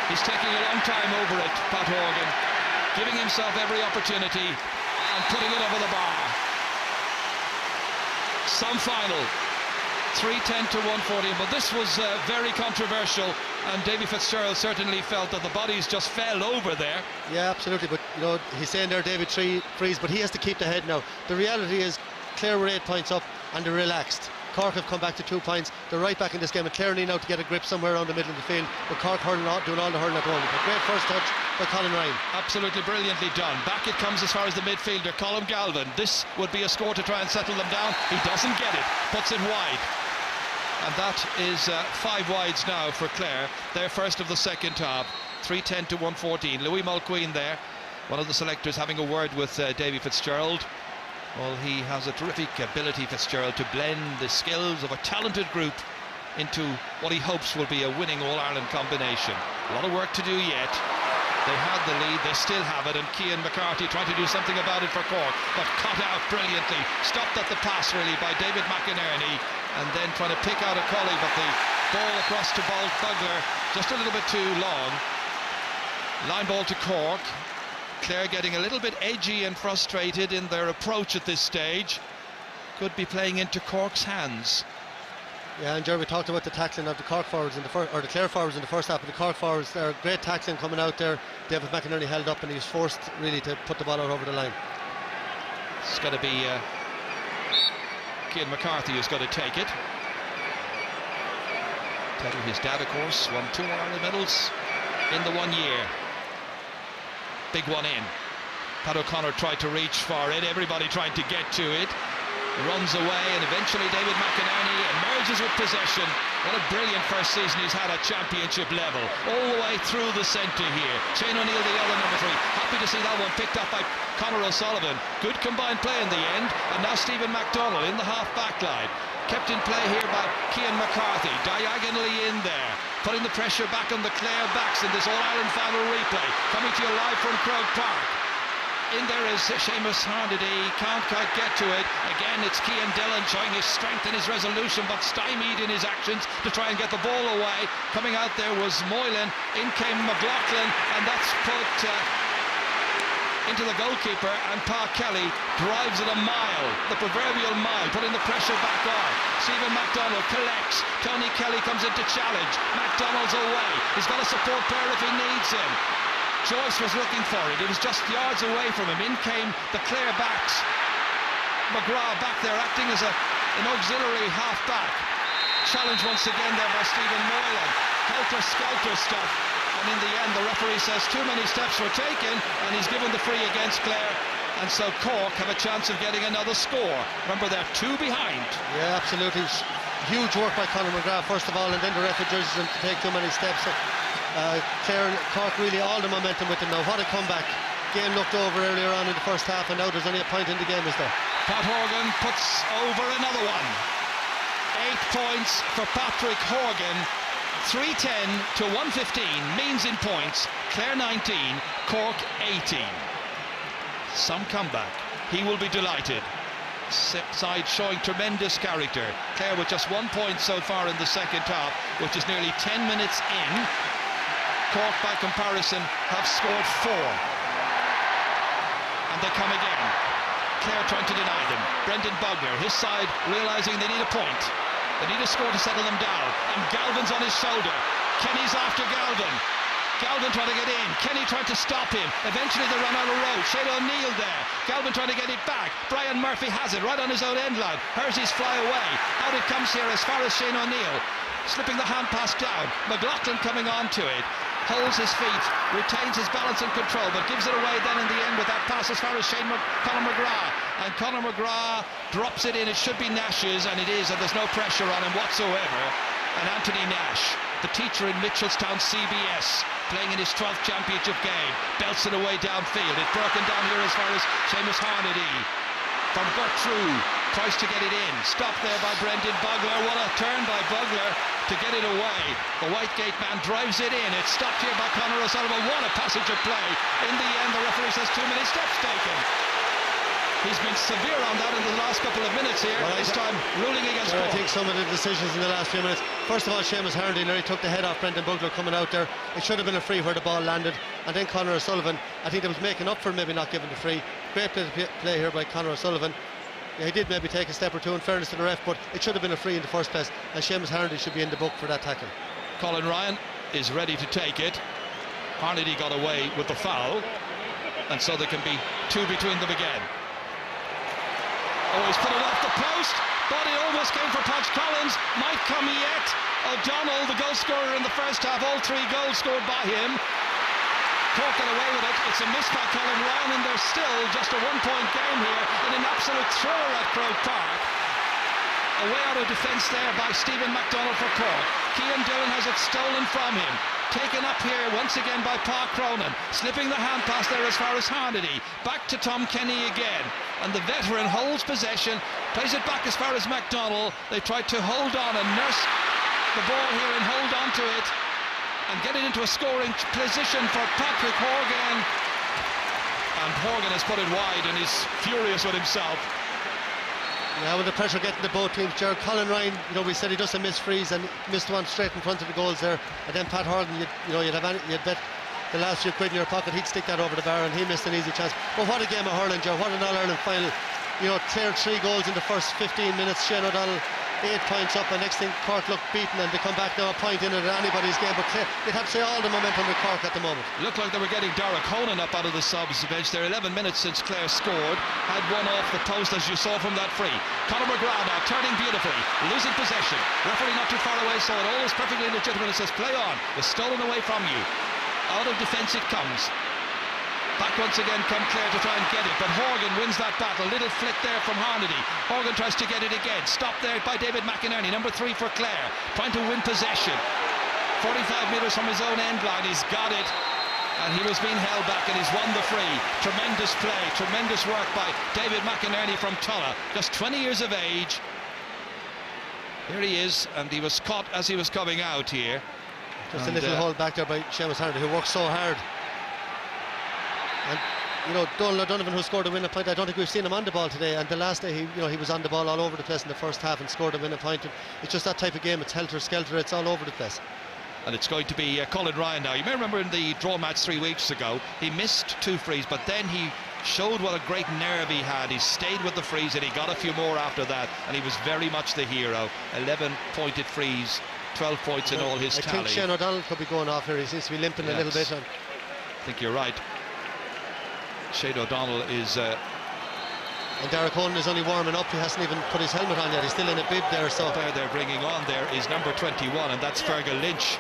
Speaker 1: He's taking a long time over it, Pat Horgan, giving himself every opportunity and putting it over the bar. Some final, 3-10 to 114, but this was very controversial, and Davy Fitzgerald certainly felt that the bodies just fell over there.
Speaker 2: Yeah, absolutely, but you know, he's saying there David freeze, but he has to keep the head now. The reality is Clare were 8 points up and they're relaxed. Cork have come back to 2 points. They're right back in this game, and Clare need now to get a grip somewhere around the middle of the field, but Cork doing all the hurling at the moment. A great first touch by Colin Ryan.
Speaker 1: Absolutely brilliantly done. Back it comes as far as the midfielder, Colin Galvin. This would be a score to try and settle them down. He doesn't get it, puts it wide. And that is 5 wides now for Clare, their first of the second half. 3-10 to 114. Louis Mulqueen there, one of the selectors, having a word with Davy Fitzgerald. Well, he has a terrific ability, Fitzgerald, to blend the skills of a talented group into what he hopes will be a winning All-Ireland combination. A lot of work to do yet. They had the lead, they still have it, and Cian McCarthy trying to do something about it for Cork, but cut out brilliantly. Stopped at the pass, really, by David McInerney, and then trying to pick out a collie, but the ball across to Bugler, just a little bit too long. Line ball to Cork. Clare getting a little bit edgy and frustrated in their approach at this stage. Could be playing into Cork's hands.
Speaker 2: Yeah, and Jeremy talked about the tackling of the Cork forwards in the the Clare forwards in the first half. But the Cork forwards, they're great tackling coming out there. David McInerney held up and he was forced really to put the ball out over the line.
Speaker 1: It's got to be Cian McCarthy who's got to take it. Teddy, his dad, of course, won 2 Ireland medals in the 1 year. Big one in. Pat O'Connor tried to reach for it. Everybody tried to get to it. Runs away, and eventually David McInerney emerges with possession. What a brilliant first season he's had at championship level. All the way through the centre here. Shane O'Neill, the other number 3. Happy to see that one picked up by Conor O'Sullivan. Good combined play in the end. And now Stephen McDonnell in the half-back line. Kept in play here by Cian McCarthy. Diagonally in there. Putting the pressure back on the Clare backs in this All-Ireland final replay. Coming to you live from Croke Park. In there is Seamus Harnedy, can't quite get to it. Again, it's Cian Dillon showing his strength and his resolution, but stymied in his actions to try and get the ball away. Coming out there was Moylan, in came McLaughlin, and that's put into the goalkeeper, and Pa Kelly drives it a mile, the proverbial mile, putting the pressure back on. Stephen McDonald collects. Tony Kelly comes in to challenge. McDonald's away. He's got a support player if he needs him. Joyce was looking for it. It was just yards away from him. In came the Clare backs. McGrath back there acting as an auxiliary half-back. Challenge once again there by Stephen Moylan. Helter-skelter stuff. And in the end, the referee says too many steps were taken, and he's given the free against Clare. And so Cork have a chance of getting another score. Remember, they're 2 behind.
Speaker 2: Yeah, absolutely. Huge work by Conor McGrath, first of all, and then the referee judges him to take too many steps. Cork really all the momentum with them now. What a comeback. Game looked over earlier on in the first half, and now there's only a point in the game, is there?
Speaker 1: Pat Horgan puts over another one. 8 points for Patrick Horgan. 310 to 115 means in points. Clare 19, Cork 18. Some comeback. He will be delighted. Side showing tremendous character. Clare with just 1 point so far in the second half, which is nearly 10 minutes in. Cork, by comparison, have scored 4. And they come again. Clare trying to deny them. Brendan Bugler, his side realising they need a point. They need a score to settle them down. And Galvin's on his shoulder. Kenny's after Galvin. Galvin trying to get in. Kenny trying to stop him. Eventually they run out of road. Shane O'Neill there. Galvin trying to get it back. Brian Murphy has it right on his own end line. Hersies fly away. Out it comes here as far as Shane O'Neill. Slipping the hand pass down. McLaughlin coming on to it. Holds his feet, retains his balance and control, but gives it away then in the end with that pass as far as Conor McGrath. And Conor McGrath drops it in. It should be Nash's, and it is, and there's no pressure on him whatsoever. And Anthony Nash, the teacher in Mitchelstown CBS, playing in his 12th championship game, belts it away downfield. It's broken down here as far as Seamus Harnedy. From Gertrude, tries to get it in. Stopped there by Brendan Bugler. What a turn by Bugler to get it away. The Whitegate man drives it in. It's stopped here by Conor O'Sullivan. What a passage of play. In the end, the referee says too many steps taken. He's been severe on that in the last couple of minutes here. Well, this time ruling against Cork.
Speaker 2: I think some of the decisions in the last few minutes. First of all, Seamus Harnedy nearly took the head off Brendan Bugler coming out there. It should have been a free where the ball landed. And then Conor O'Sullivan, I think that was making up for maybe not giving the free. Great play here by Conor O'Sullivan. Yeah, he did maybe take a step or two in fairness to the ref, but it should have been a free in the first place, and Seamus Harnedy should be in the book for that tackle.
Speaker 1: Colin Ryan is ready to take it. Harnedy got away with the foul, and so there can be 2 between them again. Oh, he's put it off the post, but it almost came for Podge Collins. Might come yet. O'Donnell, the goal scorer in the first half, all 3 goals scored by him. Cork got away with it. It's a miss by Colin Ryan, and there's still just a 1-point game here in an absolute thriller at Croke Park. Away out of defence there by Stephen McDonald for Cork. Cian Dillon has it stolen from him. Taken up here once again by Pa Cronin. Slipping the hand pass there as far as Harnedy. Back to Tom Kenny again. And the veteran holds possession. Plays it back as far as McDonald. They tried to hold on and nurse the ball here and hold on to it. And get it into a scoring position for Patrick Horgan. And Horgan has put it wide and he's furious with himself.
Speaker 2: Yeah, with the pressure getting to both teams, Gerald Colin Ryan, you know, we said he doesn't miss frees and missed one straight in front of the goals there. And then Pat Horgan, you'd bet the last few quid in your pocket, he'd stick that over the bar, and he missed an easy chance. But what a game of hurling, Joe. What an All-Ireland final. You know, cleared 3 goals in the first 15 minutes. Shane O'Donnell 8 points up, and next thing Cork looked beaten, and they come back now a point in it at anybody's game. But they'd have to say all the momentum with Cork at the moment.
Speaker 1: Looked like they were getting Dara Conan up out of the subs bench. They're 11 minutes since Clare scored. Had one off the post, as you saw from that free. Conor McGrath now turning beautifully, losing possession. Referee not too far away, so it all is perfectly legitimate. It says play on. It's stolen away from you. Out of defence it comes. Back once again come Clare to try and get it, but Horgan wins that battle. Little flick there from Harnedy. Horgan tries to get it again. Stopped there by David McInerney, number 3 for Clare, trying to win possession. 45 metres from his own end line. He's got it, and he was being held back, and he's won the free. Tremendous play, tremendous work by David McInerney from Tulla, just 20 years of age. Here he is, and he was caught as he was coming out here.
Speaker 2: Just a little hold back there by Seamus Harnedy, who worked so hard. And you know, Donald O'Donovan, who scored a winning point, I don't think we've seen him on the ball today. And the last day, he was on the ball all over the place in the first half and scored a winning point. It's just that type of game. It's helter-skelter. It's all over the place.
Speaker 1: And it's going to be Colin Ryan now. You may remember in the draw match 3 weeks ago, he missed 2 frees, but then he showed what a great nerve he had. He stayed with the frees and he got a few more after that, and he was very much the hero. 11 pointed frees, 12 points in all his tally.
Speaker 2: I think Shane O'Donnell could be going off here. He seems to be limping a little bit.
Speaker 1: I think you're right. Shane O'Donnell is...
Speaker 2: and Derek Honan is only warming up. He hasn't even put his helmet on yet. He's still in a bib there. So
Speaker 1: they're bringing on there is number 21, and that's Fergal Lynch.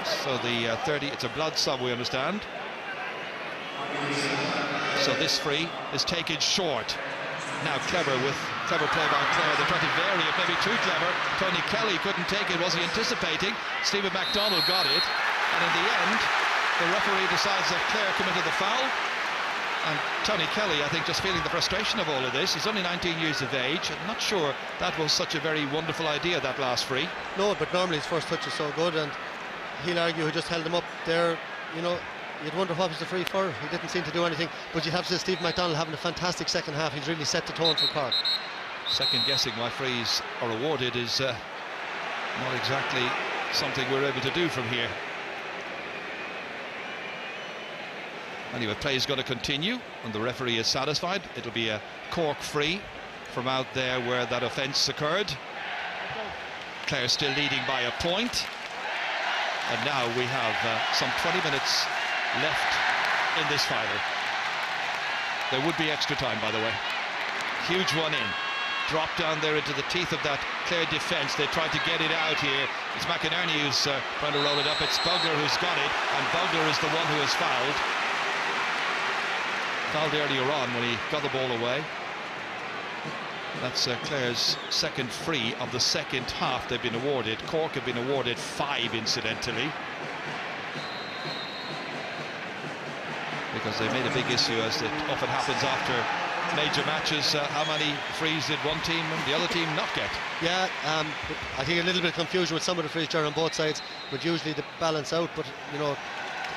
Speaker 1: So the 30, it's a blood sub, we understand. So this free is taken short. Now clever play by Clare. They're trying to vary it, maybe too clever. Tony Kelly couldn't take it. Was he anticipating? Stephen MacDonald got it, and in the end the referee decides that Clare committed the foul. And Tony Kelly, I think, just feeling the frustration of all of this. He's only 19 years of age. I'm not sure that was such a very wonderful idea, that last free.
Speaker 2: No, but normally his first touch is so good, and he'll argue he just held him up there. You know, you'd wonder what was the free for. He didn't seem to do anything. But you'd have to say Stephen MacDonald having a fantastic second half. He's really set the tone for Cork.
Speaker 1: Second guessing why frees are awarded is not exactly something we're able to do from here. Anyway, play is going to continue, and the referee is satisfied. It'll be a Cork free from out there where that offence occurred. Clare still leading by a point. And now we have some 20 minutes left in this final. There would be extra time, by the way. Huge one in. Dropped down there into the teeth of that Clare defence. They tried to get it out here. It's McInerney who's trying to roll it up. It's Bugler who's got it, and Bugler is the one who has fouled. Fouled earlier on when he got the ball away. That's Clare's second free of the second half they've been awarded. Cork have been awarded 5, incidentally, because they made a big issue, as it often happens after major matches. How many frees did one team and the other team not get?
Speaker 2: Yeah, I think a little bit of confusion with some of the frees there on both sides, but usually they balance out. But you know,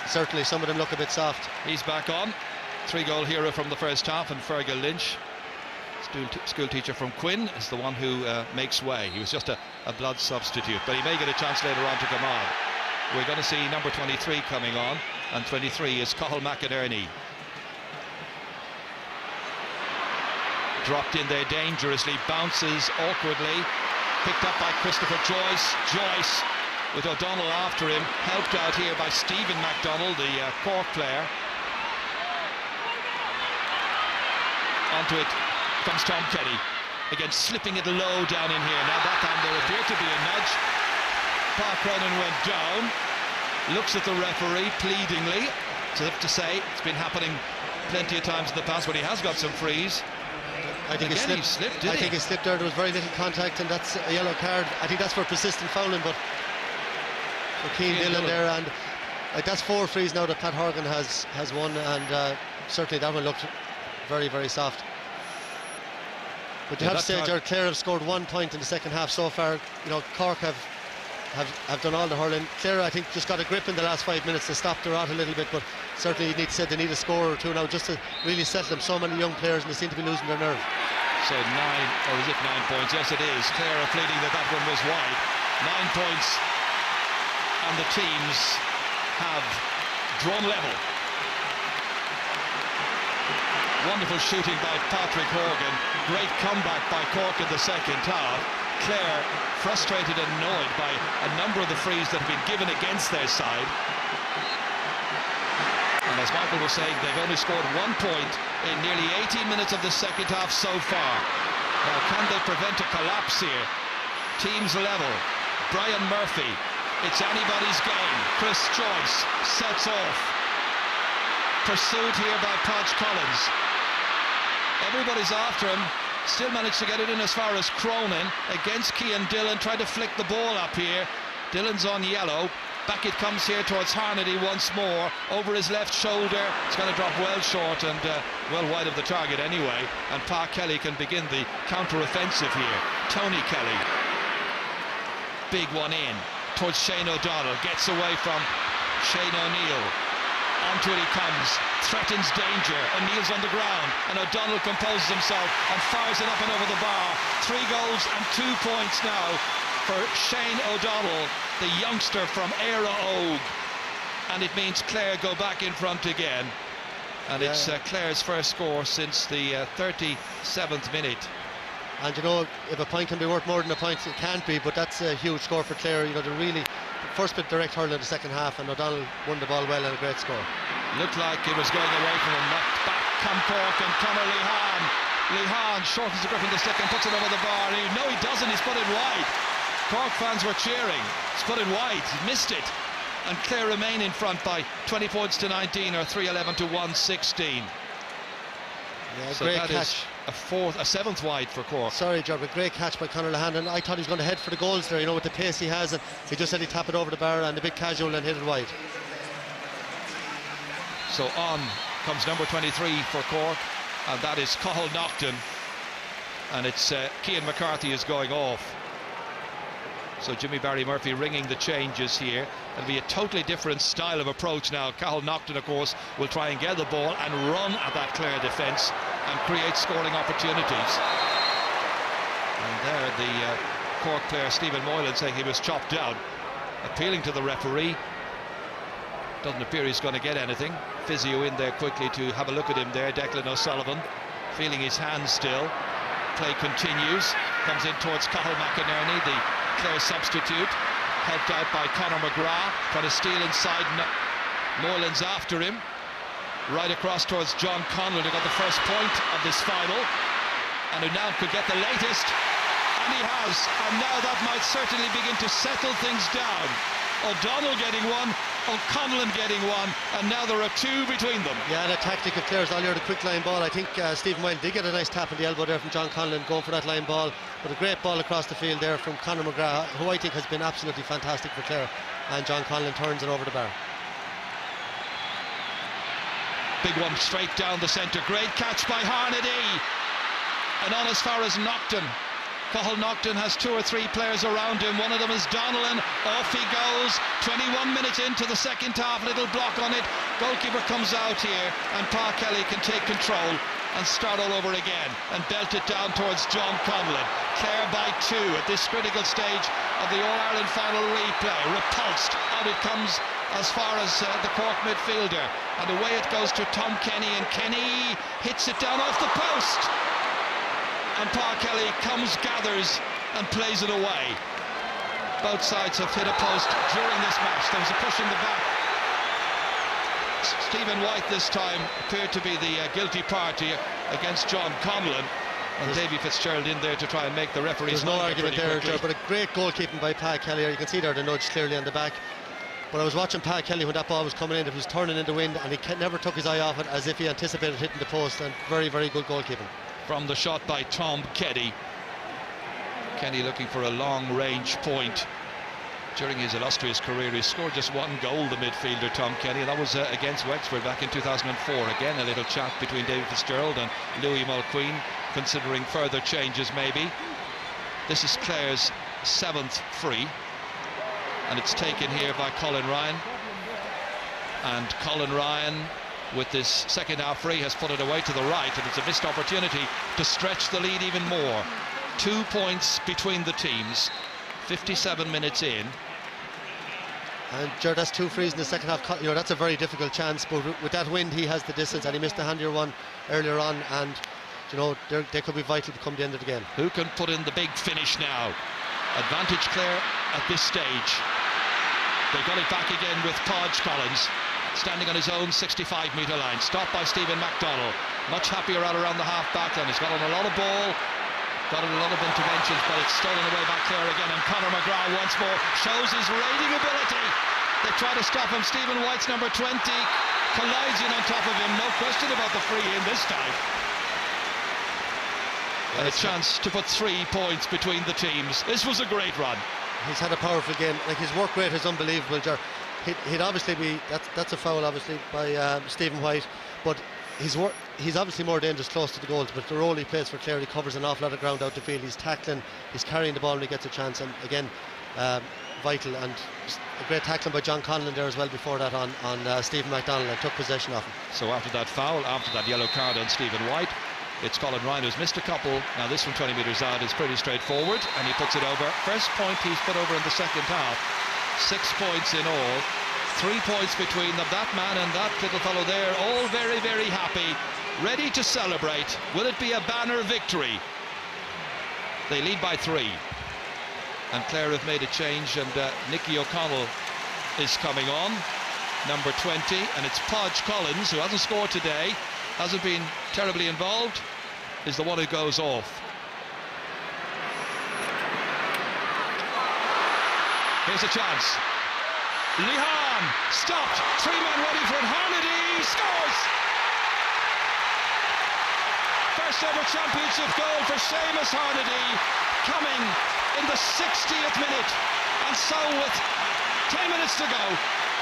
Speaker 2: certainly some of them look a bit soft.
Speaker 1: He's back on. 3-goal hero from the first half, and Fergal Lynch, school teacher from Quinn, is the one who makes way. He was just a blood substitute, but he may get a chance later on to come on. We're going to see number 23 coming on, and 23 is Cathal McInerney. Dropped in there dangerously, bounces awkwardly, picked up by Christopher Joyce. Joyce, with O'Donnell after him, helped out here by Stephen MacDonald, the Cork player. Onto it comes Tom Kenny, again slipping it low down in here. Now that time there appeared to be a nudge. Park Cronin went down, looks at the referee pleadingly. So I have to say, it's been happening plenty of times in the past when he has got some frees.
Speaker 2: I think he slipped. I think he slipped there. There was very little contact, and that's a yellow card. I think that's for persistent fouling, but for Cian Dillon there, and that's 4 frees now that Pat Horgan has won, and certainly that one looked very, very soft. But you have to say, Jared, Clare have scored 1 point in the second half so far. You know, Cork have done all the hurling. Clare, I think, just got a grip in the last 5 minutes to stop the rot a little bit, but certainly you need to say they need a score or two now just to really settle them. So many young players, and they seem to be losing their nerve.
Speaker 1: So 9, or is it 9 points? Yes, it is. Clare are pleading that one was wide. 9 points, and the teams have drawn level. Wonderful shooting by Patrick Horgan. Great comeback by Cork in the second half. Clare frustrated and annoyed by a number of the frees that have been given against their side. And as Michael was saying, they've only scored 1 point in nearly 18 minutes of the second half so far. Now, can they prevent a collapse here? Teams level. Brian Murphy. It's anybody's game. Chris Joyce sets off. Pursued here by Podge Collins. Everybody's after him. Still managed to get it in as far as Cronin against Cian Dillon, trying to flick the ball up here. Dillon's on yellow. Back it comes here towards Harnedy once more, over his left shoulder. It's going to drop well short and well wide of the target anyway, and Pa Kelly can begin the counter-offensive here. Tony Kelly, big one in towards Shane O'Donnell, gets away from Shane O'Neill. Onto it he comes, threatens danger. O'Neill's on the ground, and O'Donnell composes himself and fires it up and over the bar. 3 goals and 2 points now for Shane O'Donnell, the youngster from Éire Óg, and it means Clare go back in front again, and it's Clare's first score since the 37th minute.
Speaker 2: And you know, if a point can be worth more than a point, it can't be, but that's a huge score for Clare. You know, they're really first bit direct hurling in the second half, and O'Donnell won the ball well and a great score.
Speaker 1: Looked like it was going away from him. Knocked back, come Cork, and Conor Lehane shortens the grip in the stick and puts it over the bar. No, he doesn't. He's put it wide. Cork fans were cheering. He's put it wide. He missed it. And Clare remain in front by 20 points to 19, or 311 to 116.
Speaker 2: Yeah,
Speaker 1: so
Speaker 2: great
Speaker 1: that
Speaker 2: catch.
Speaker 1: Is a seventh wide for Cork.
Speaker 2: Sorry, Joe, but great catch by Conor Lehane, and I thought he was going to head for the goals there, you know, with the pace he has, and he just said he'd tap it over the bar and a bit casual and hit it wide.
Speaker 1: So on comes number 23 for Cork, and that is Cathal Naughton, and it's Cian McCarthy is going off. So Jimmy Barry Murphy ringing the changes here. It'll be a totally different style of approach now. Cathal Naughton, of course, will try and get the ball and run at that Clare defence and create scoring opportunities. And there the Cork player Stephen Moylan saying he was chopped down, appealing to the referee. Doesn't appear he's going to get anything. Physio in there quickly to have a look at him there. Declan O'Sullivan feeling his hands still. Play continues, comes in towards Cathal McInerney, the Clare substitute, helped out by Conor McGrath, trying to steal inside. Moylan's after him, right across towards John Conlon, who got the first point of this final, and who now could get the latest, and he has, and now that might certainly begin to settle things down. O'Donnell getting one, O'Connell getting one, and now there are two between them. Yeah,
Speaker 2: the tactic of Clare's earlier, the quick line ball. I think Stephen Moylan did get a nice tap in the elbow there from John Conlon, going for that line ball, but a great ball across the field there from Conor McGrath, who I think has been absolutely fantastic for Clare, and John Conlon turns it over the bar.
Speaker 1: Big one straight down the centre, great catch by Harnedy, and on as far as Naughton. Cathal Naughton has two or three players around him. One of them is Donnellan. Off he goes. 21 minutes into the second half. Little block on it. Goalkeeper comes out here, and Pa Kelly can take control and start all over again and belt it down towards John Conlon. Clare by two at this critical stage of the All-Ireland final replay. Repulsed. Out it comes as far as the Cork midfielder, and away it goes to Tom Kenny, and Kenny hits it down off the post. And Pa Kelly comes, gathers, and plays it away. Both sides have hit a post during this match. There was a push in the back. Stephen White this time appeared to be the guilty party against John Conlon, and Davy Fitzgerald in there to try and make the referee's
Speaker 2: mind. There's no argument there,
Speaker 1: Joe,
Speaker 2: but a great goalkeeping by Pa Kelly. You can see there the nudge clearly on the back. But I was watching Pa Kelly when that ball was coming in. It was turning in the wind, and he never took his eye off it, as if he anticipated hitting the post. And very, very good goalkeeping.
Speaker 1: From the shot by Tom Kenny. Kenny looking for a long-range point. During his illustrious career, he scored just one goal, the midfielder Tom Kenny, and that was against Wexford back in 2004. Again, a little chat between David Fitzgerald and Louis Mulqueen, considering further changes maybe. This is Clare's seventh free, and it's taken here by Colin Ryan. And Colin Ryan, with this second half free, has put it away to the right, and it's a missed opportunity to stretch the lead even more. 2 points between the teams, 57 minutes in.
Speaker 2: And Jared, that's two frees in the second half. You know, that's a very difficult chance, but with that wind he has the distance, and he missed a handier one earlier on, and you know, they could be vital to come the end of the game.
Speaker 1: Who can put in the big finish now? Advantage Clare at this stage. They got it back again with Podge Collins, standing on his own 65-metre line, stopped by Stephen McDonnell. Much happier out around the half-back line. He's got on a lot of ball, got on a lot of interventions, but it's stolen away by Clare again, and Conor McGrath once more shows his raiding ability. They try to stop him. Stephen White's number 20 collides in on top of him. No question about the free in this time. And a chance to put 3 points between the teams. This was a great run.
Speaker 2: He's had a powerful game. Like, his work rate is unbelievable, Ger. He'd obviously be, that's a foul obviously by Stephen White, but he's obviously more dangerous close to the goals, but the role he plays for Clare, he covers an awful lot of ground out the field. He's tackling, he's carrying the ball when he gets a chance, and again, vital, and a great tackling by John Conlon there as well before that on Stephen McDonnell, and took possession of him.
Speaker 1: So after that foul, after that yellow card on Stephen White, It's Colin Ryan who's missed a couple. Now this from 20 metres out is pretty straightforward, and he puts it over. First point he's put over in the second half. 6 points in all. 3 points between them. That man and that little fellow there, all very, very happy, ready to celebrate. Will it be a banner victory? They lead by 3. And Clare have made a change, and Nicky O'Connell is coming on, number 20, and it's Podge Collins, who hasn't scored today, hasn't been terribly involved, is the one who goes off. Here's a chance. Lihan stopped, 3 men ready for it. Harnedy scores! First ever championship goal for Seamus Harnedy, coming in the 60th minute. And so with 10 minutes to go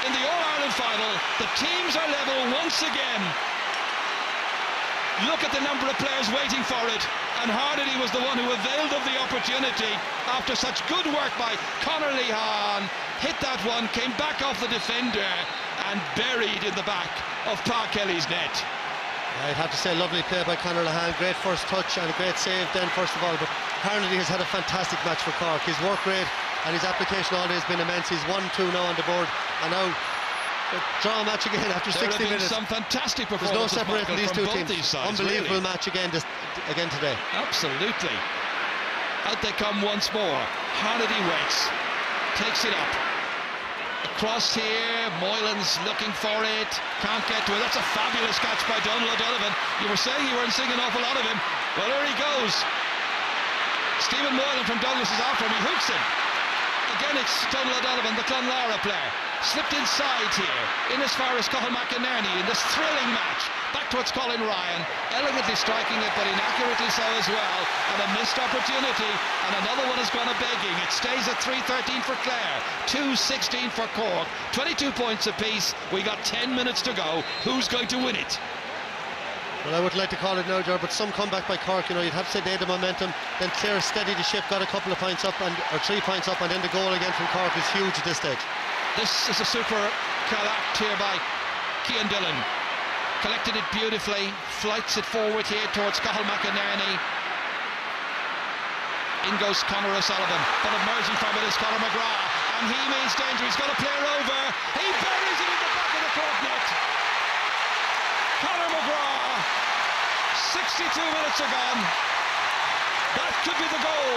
Speaker 1: in the All-Ireland final, the teams are level once again. Look at the number of players waiting for it, and Harnedy was the one who availed of the opportunity after such good work by Conor Lihan. Hit that one, came back off the defender and buried in the back of Pa Kelly's net.
Speaker 2: I'd have to say, lovely play by Conor Lihan. Great first touch and a great save then, first of all. But Harnedy has had a fantastic match for Cork. His work rate and his application all day has been immense. He's 1-2 now on the board, and now draw a match again after 60 minutes.
Speaker 1: Some fantastic performances.
Speaker 2: There's no separating these two teams.
Speaker 1: Sides,
Speaker 2: unbelievable
Speaker 1: really.
Speaker 2: match again today.
Speaker 1: Absolutely. Out they come once more. Harnedy waits, takes it up. Across here, Moylan's looking for it, can't get to it. That's a fabulous catch by Donald O'Donovan. You were saying you weren't seeing an awful lot of him. Well, here he goes. Stephen Moylan from Douglas is after him. He hooks him. Again, it's Donald O'Donovan, the Clonlara player. Slipped inside here, in as far as Cathal McInerney in this thrilling match. Back towards Colin Ryan, elegantly striking it, but inaccurately so as well. And a missed opportunity, and another one has gone a begging. It stays at 3-13 for Clare, 2-16 for Cork, 22 points apiece. We got 10 minutes to go. Who's going to win it?
Speaker 2: Well, I wouldn't like to call it now, Ger, but some comeback by Cork, you know, you'd have to say they had the momentum. Then Clare steadied the ship, got a couple of points up, or 3 points up, and then the goal again from Cork is huge at this stage.
Speaker 1: This is a super collect here by Cian Dillon. Collected it beautifully, flights it forward here towards Cathal McInerney. In goes Conor O'Sullivan, but emerging from it is Conor McGrath, and he means danger. He's got a player over. He buries it in the back of the Cork net. Conor McGrath, 62 minutes are gone. That could be the goal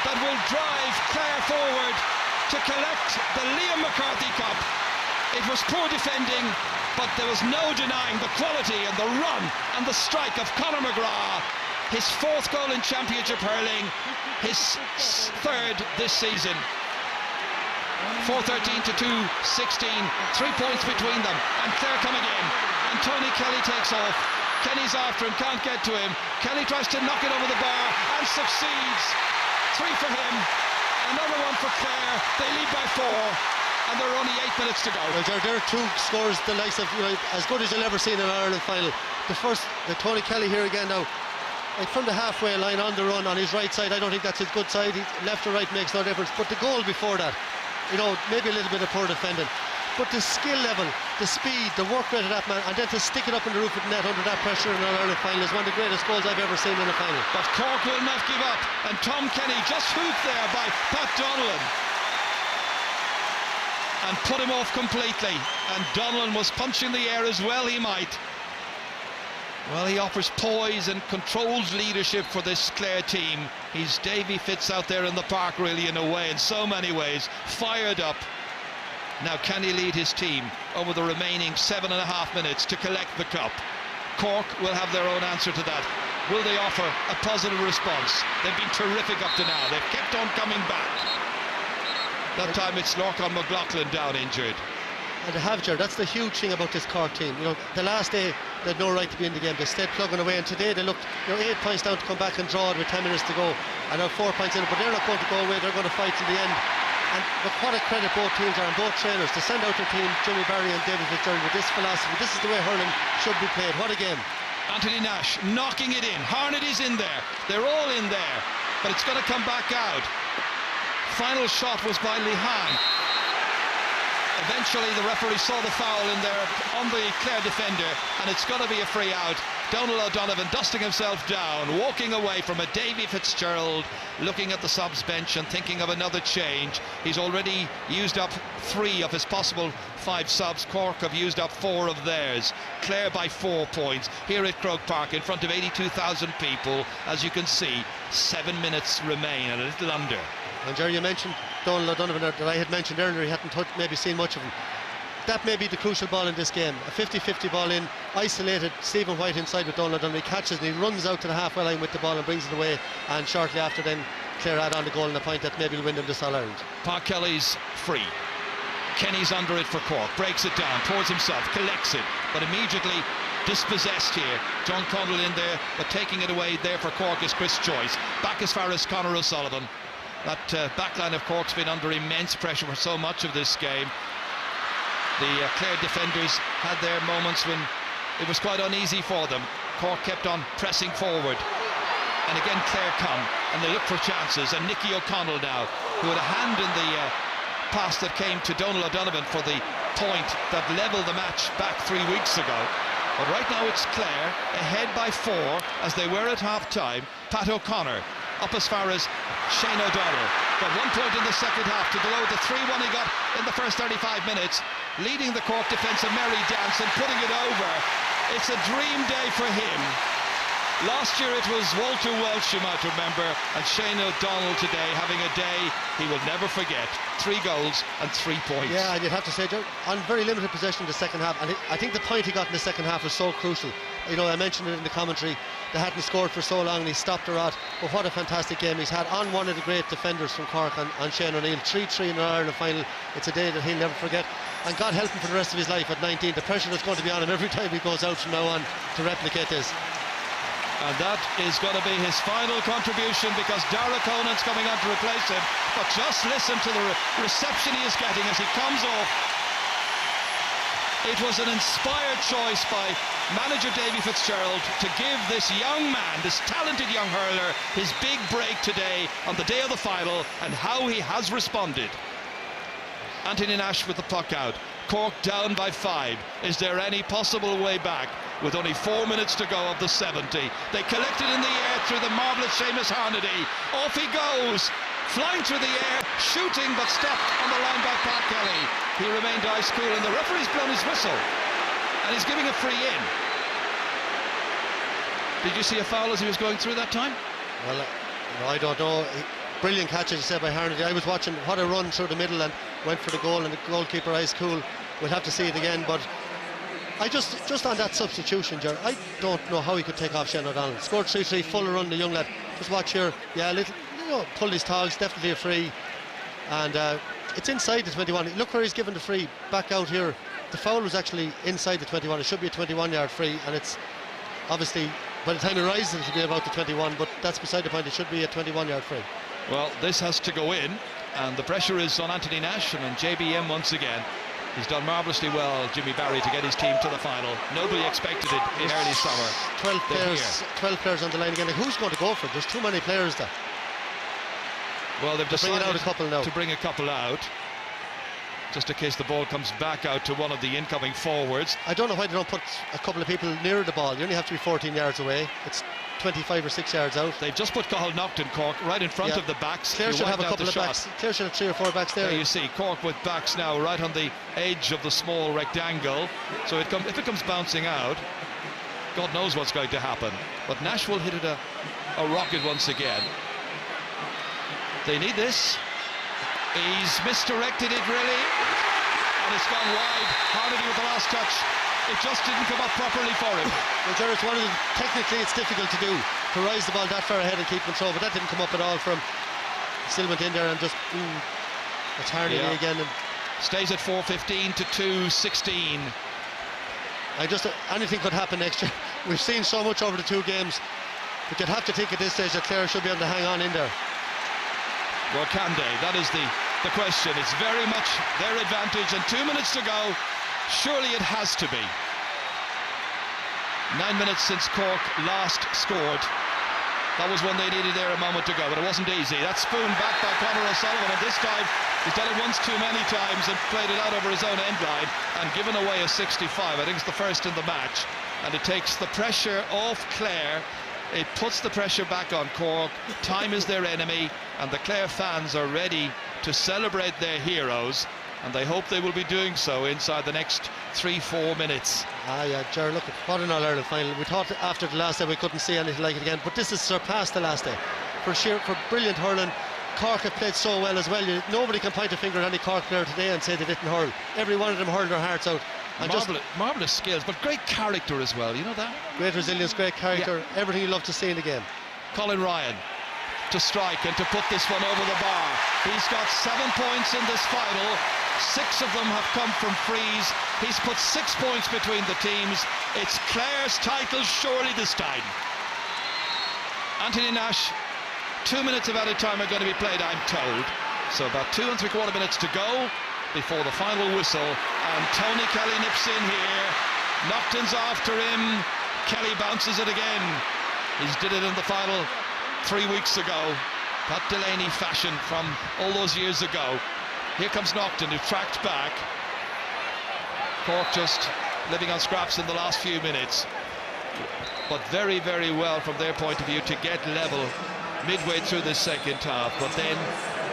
Speaker 1: that will drive Clare forward to collect the Liam McCarthy Cup. It was poor defending, but there was no denying the quality and the run and the strike of Conor McGrath. His 4th goal in championship hurling, his 3rd this season. 4-13 to 2-16, 3 points between them, and Clare come again, and Tony Kelly takes off. Kenny's after him, can't get to him. Kelly tries to knock it over the bar and succeeds. 3 for him. Another one for Clare. They lead by 4, and there are only 8 minutes to go.
Speaker 2: Well, there are 2 scores the likes of, you know, as good as you'll ever see in an Ireland final. The first, Tony Kelly here again now, like from the halfway line on the run on his right side. I don't think that's his good side. Left or right makes no difference. But the goal before that, you know, maybe a little bit of poor defending. But the skill level, the speed, the work rate of that man, and then to stick it up in the roof of the net under that pressure in an Ireland final is one of the greatest goals I've ever seen in a final.
Speaker 1: But Cork will not give up, and Tom Kenny just hooked there by Pat Donnellan and put him off completely, and Donnellan was punching the air as well he might. Well, he offers poise and controls leadership for this Clare team. He's Davy Fitz out there in the park, really, in a way, in so many ways, fired up. Now, can he lead his team over the remaining 7.5 minutes to collect the cup? Cork will have their own answer to that. Will they offer a positive response? They've been terrific up to now. They've kept on coming back. That time it's Lorcan McLaughlin down injured.
Speaker 2: And they have, Ger, that's the huge thing about this Cork team. You know, the last day they had no right to be in the game. They stayed plugging away, and today they looked, you know, 8 points down to come back and draw it with 10 minutes to go, and now 4 points in it, but they're not going to go away. They're going to fight to the end. And what a credit both teams are, and both trainers, to send out their team, Jimmy Barry and David Fitzgerald, with this philosophy. This is the way hurling should be played. What a game.
Speaker 1: Anthony Nash knocking it in. Harnedy's in there. They're all in there, but it's going to come back out. Final shot was by Lihan. Eventually the referee saw the foul in there on the Clare defender, and it's going to be a free out. Donald O'Donovan dusting himself down, walking away from a Davy Fitzgerald, looking at the subs bench and thinking of another change. He's already used up 3 of his possible 5 subs. Cork have used up 4 of theirs. Clare by 4 points here at Croke Park in front of 82,000 people. As you can see, 7 minutes remain and a little under.
Speaker 2: And Jerry, you mentioned Donald O'Donovan that I had mentioned earlier. He hadn't maybe seen much of him. That may be the crucial ball in this game. A 50-50 ball in, isolated, Stephen White inside with Donald O'Donovan. He catches and he runs out to the halfway line with the ball and brings it away. And shortly after then, Clare had on the goal and a point that maybe will win them this All-Ireland.
Speaker 1: Park Kelly's free. Kenny's under it for Cork. Breaks it down towards himself, collects it, but immediately dispossessed here. John Connell in there, but taking it away there for Cork is Chris Joyce. Back as far as Conor O'Sullivan. That backline of Cork's been under immense pressure for so much of this game. The Clare defenders had their moments when it was quite uneasy for them. Cork kept on pressing forward. And again Clare come, and they look for chances. And Nicky O'Connell now, who had a hand in the pass that came to Donald O'Donovan for the point that levelled the match back 3 weeks ago. But right now it's Clare ahead by 4 as they were at half-time. Pat O'Connor up as far as Shane O'Donnell. Got 1 point in the second half to below the 3-1 he got in the first 35 minutes. Leading the Cork defence, a merry dance and putting it over. It's a dream day for him. Last year it was Walter Welsh, you might remember, and Shane O'Donnell today having a day he will never forget. 3 goals and 3 points.
Speaker 2: Yeah, and you'd have to say, on very limited possession in the second half, and I think the point he got in the second half was so crucial. You know, I mentioned it in the commentary, they hadn't scored for so long and he stopped the rot, but what a fantastic game he's had on one of the great defenders from Cork, on Shane O'Neill. 3-3 in an Ireland final. It's a day that he'll never forget, and God help him for the rest of his life at 19. The pressure that's going to be on him every time he goes out from now on to replicate this.
Speaker 1: And that is going to be his final contribution, because Dara Conan's coming on to replace him. But just listen to the reception he is getting as he comes off. It was an inspired choice by manager Davy Fitzgerald to give this young man, this talented young hurler, his big break today on the day of the final, and how he has responded. Anthony Nash with the puck out. Cork down by 5. Is there any possible way back? With only 4 minutes to go of the 70. They collected in the air through the marvellous Seamus Harnedy. Off he goes, flying through the air, shooting, but stopped on the line by Pat Kelly. He remained ice cool, and the referee's blown his whistle, and he's giving a free in. Did you see a foul as he was going through that time?
Speaker 2: Well, I don't know. Brilliant catch, as you said, by Harnedy. I was watching what a run through the middle and went for the goal, and the goalkeeper ice cool. We'll have to see it again, but I just on that substitution, Ger, I don't know how he could take off Shane O'Donnell. Scored 3-3, full run, the young lad. Just watch here, yeah, little, you know, pulled his togs, definitely a free, and it's inside the 21. Look where he's given the free, back out here. The foul was actually inside the 21. It should be a 21-yard free, and it's obviously, by the time he rises, it'll be about the 21, but that's beside the point. It should be a 21-yard free.
Speaker 1: Well, this has to go in, and the pressure is on Anthony Nash and JBM once again. He's done marvellously well, Jimmy Barry, to get his team to the final. Nobody expected it in early summer.
Speaker 2: 12 players on the line again. Like, who's going to go for it? There's too many players there.
Speaker 1: Well, they've decided
Speaker 2: out a couple now.
Speaker 1: to bring a couple out, just in case the ball comes back out to one of the incoming forwards.
Speaker 2: I don't know why they don't put a couple of people nearer the ball. You only have to be 14 yards away. It's 25 or 6 yards out.
Speaker 1: They've just put Cathal Naughton, Cork, right in front of the backs.
Speaker 2: Clare should have a couple of backs. Clare should have 3 or 4 backs there.
Speaker 1: There you see Cork with backs now right on the edge of the small rectangle. So if it comes bouncing out, God knows what's going to happen. But Nash will hit it a rocket once again. They need this. He's misdirected it, really, and it's gone wide. Harnedy with the last touch. It just didn't come up properly for him.
Speaker 2: Well, Jared, technically it's difficult to do, to rise the ball that far ahead and keep control, but that didn't come up at all from. Still went in there and just it's Harnedy again. And
Speaker 1: stays at 4:15 to 2:16.
Speaker 2: Anything could happen next year. We've seen so much over the 2 games, but you'd have to think at this stage that Clare should be able to hang on in there.
Speaker 1: Well, can they? That is the question. It's very much their advantage, and 2 minutes to go. Surely it has to be. 9 minutes since Cork last scored. That was one they needed there a moment ago, but it wasn't easy. That spoon back by Conor O'Sullivan, and this time he's done it once too many times and played it out over his own end line and given away a 65. I think it's the first in the match. and it takes the pressure off Clare. It puts the pressure back on Cork. Time is their enemy, and the Clare fans are ready to celebrate their heroes, and they hope they will be doing so inside the next 3-4 minutes.
Speaker 2: Yeah, Ger, look, what an All-Ireland final. We thought after the last day we couldn't see anything like it again, but this has surpassed the last day. For brilliant hurling. Cork have played so well as well. Nobody can point a finger at any Cork player today and say they didn't hurl. Every one of them hurled their hearts out. And
Speaker 1: marvellous skills, but great character as well, you know that?
Speaker 2: Great resilience, great character, everything you love to see in the game.
Speaker 1: Colin Ryan to strike and to put this one over the bar. He's got 7 points in this final. 6 of them have come from frees. He's put 6 points between the teams. It's Clare's title surely this time. Anthony Nash, 2 minutes of added time are going to be played, I'm told. So about 2 3/4 minutes to go before the final whistle, and Tony Kelly nips in here. Naughton's after him. Kelly bounces it again. He's did it in the final 3 weeks ago. Pat Delaney fashion from all those years ago. Here comes Naughton, who tracked back. Cork just living on scraps in the last few minutes, but very, very well from their point of view to get level midway through this second half. But then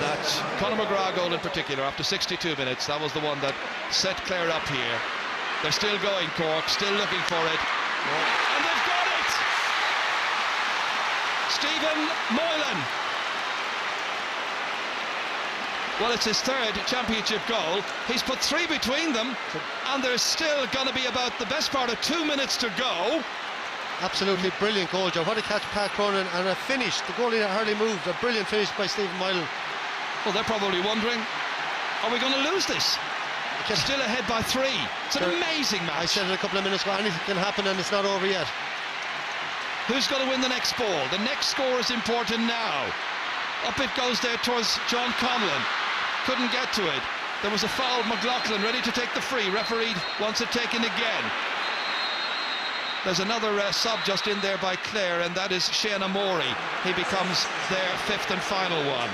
Speaker 1: that Conor McGrath goal in particular, after 62 minutes, that was the one that set Clare up here. They're still going, Cork, still looking for it, and they've got it! Stephen Moylan. Well, it's his 3rd championship goal. He's put 3 between them, and there's still going to be about the best part of 2 minutes to go.
Speaker 2: Absolutely brilliant goal, Joe. What a catch, Pat Cronin, and a finish. The goalie hardly moved. A brilliant finish by Stephen Moylan.
Speaker 1: Well, they're probably wondering, are we going to lose this? Still ahead by 3. It's an amazing match. I
Speaker 2: said it a couple of minutes ago, anything can happen, and it's not over yet.
Speaker 1: Who's going to win the next ball? The next score is important now. Up it goes there towards John Conlon. Couldn't get to it. There was a foul. McLaughlin ready to take the free. Referee wants it taken again. There's another sub just in there by Clare, and that is Shane Amori. He becomes their 5th and final one.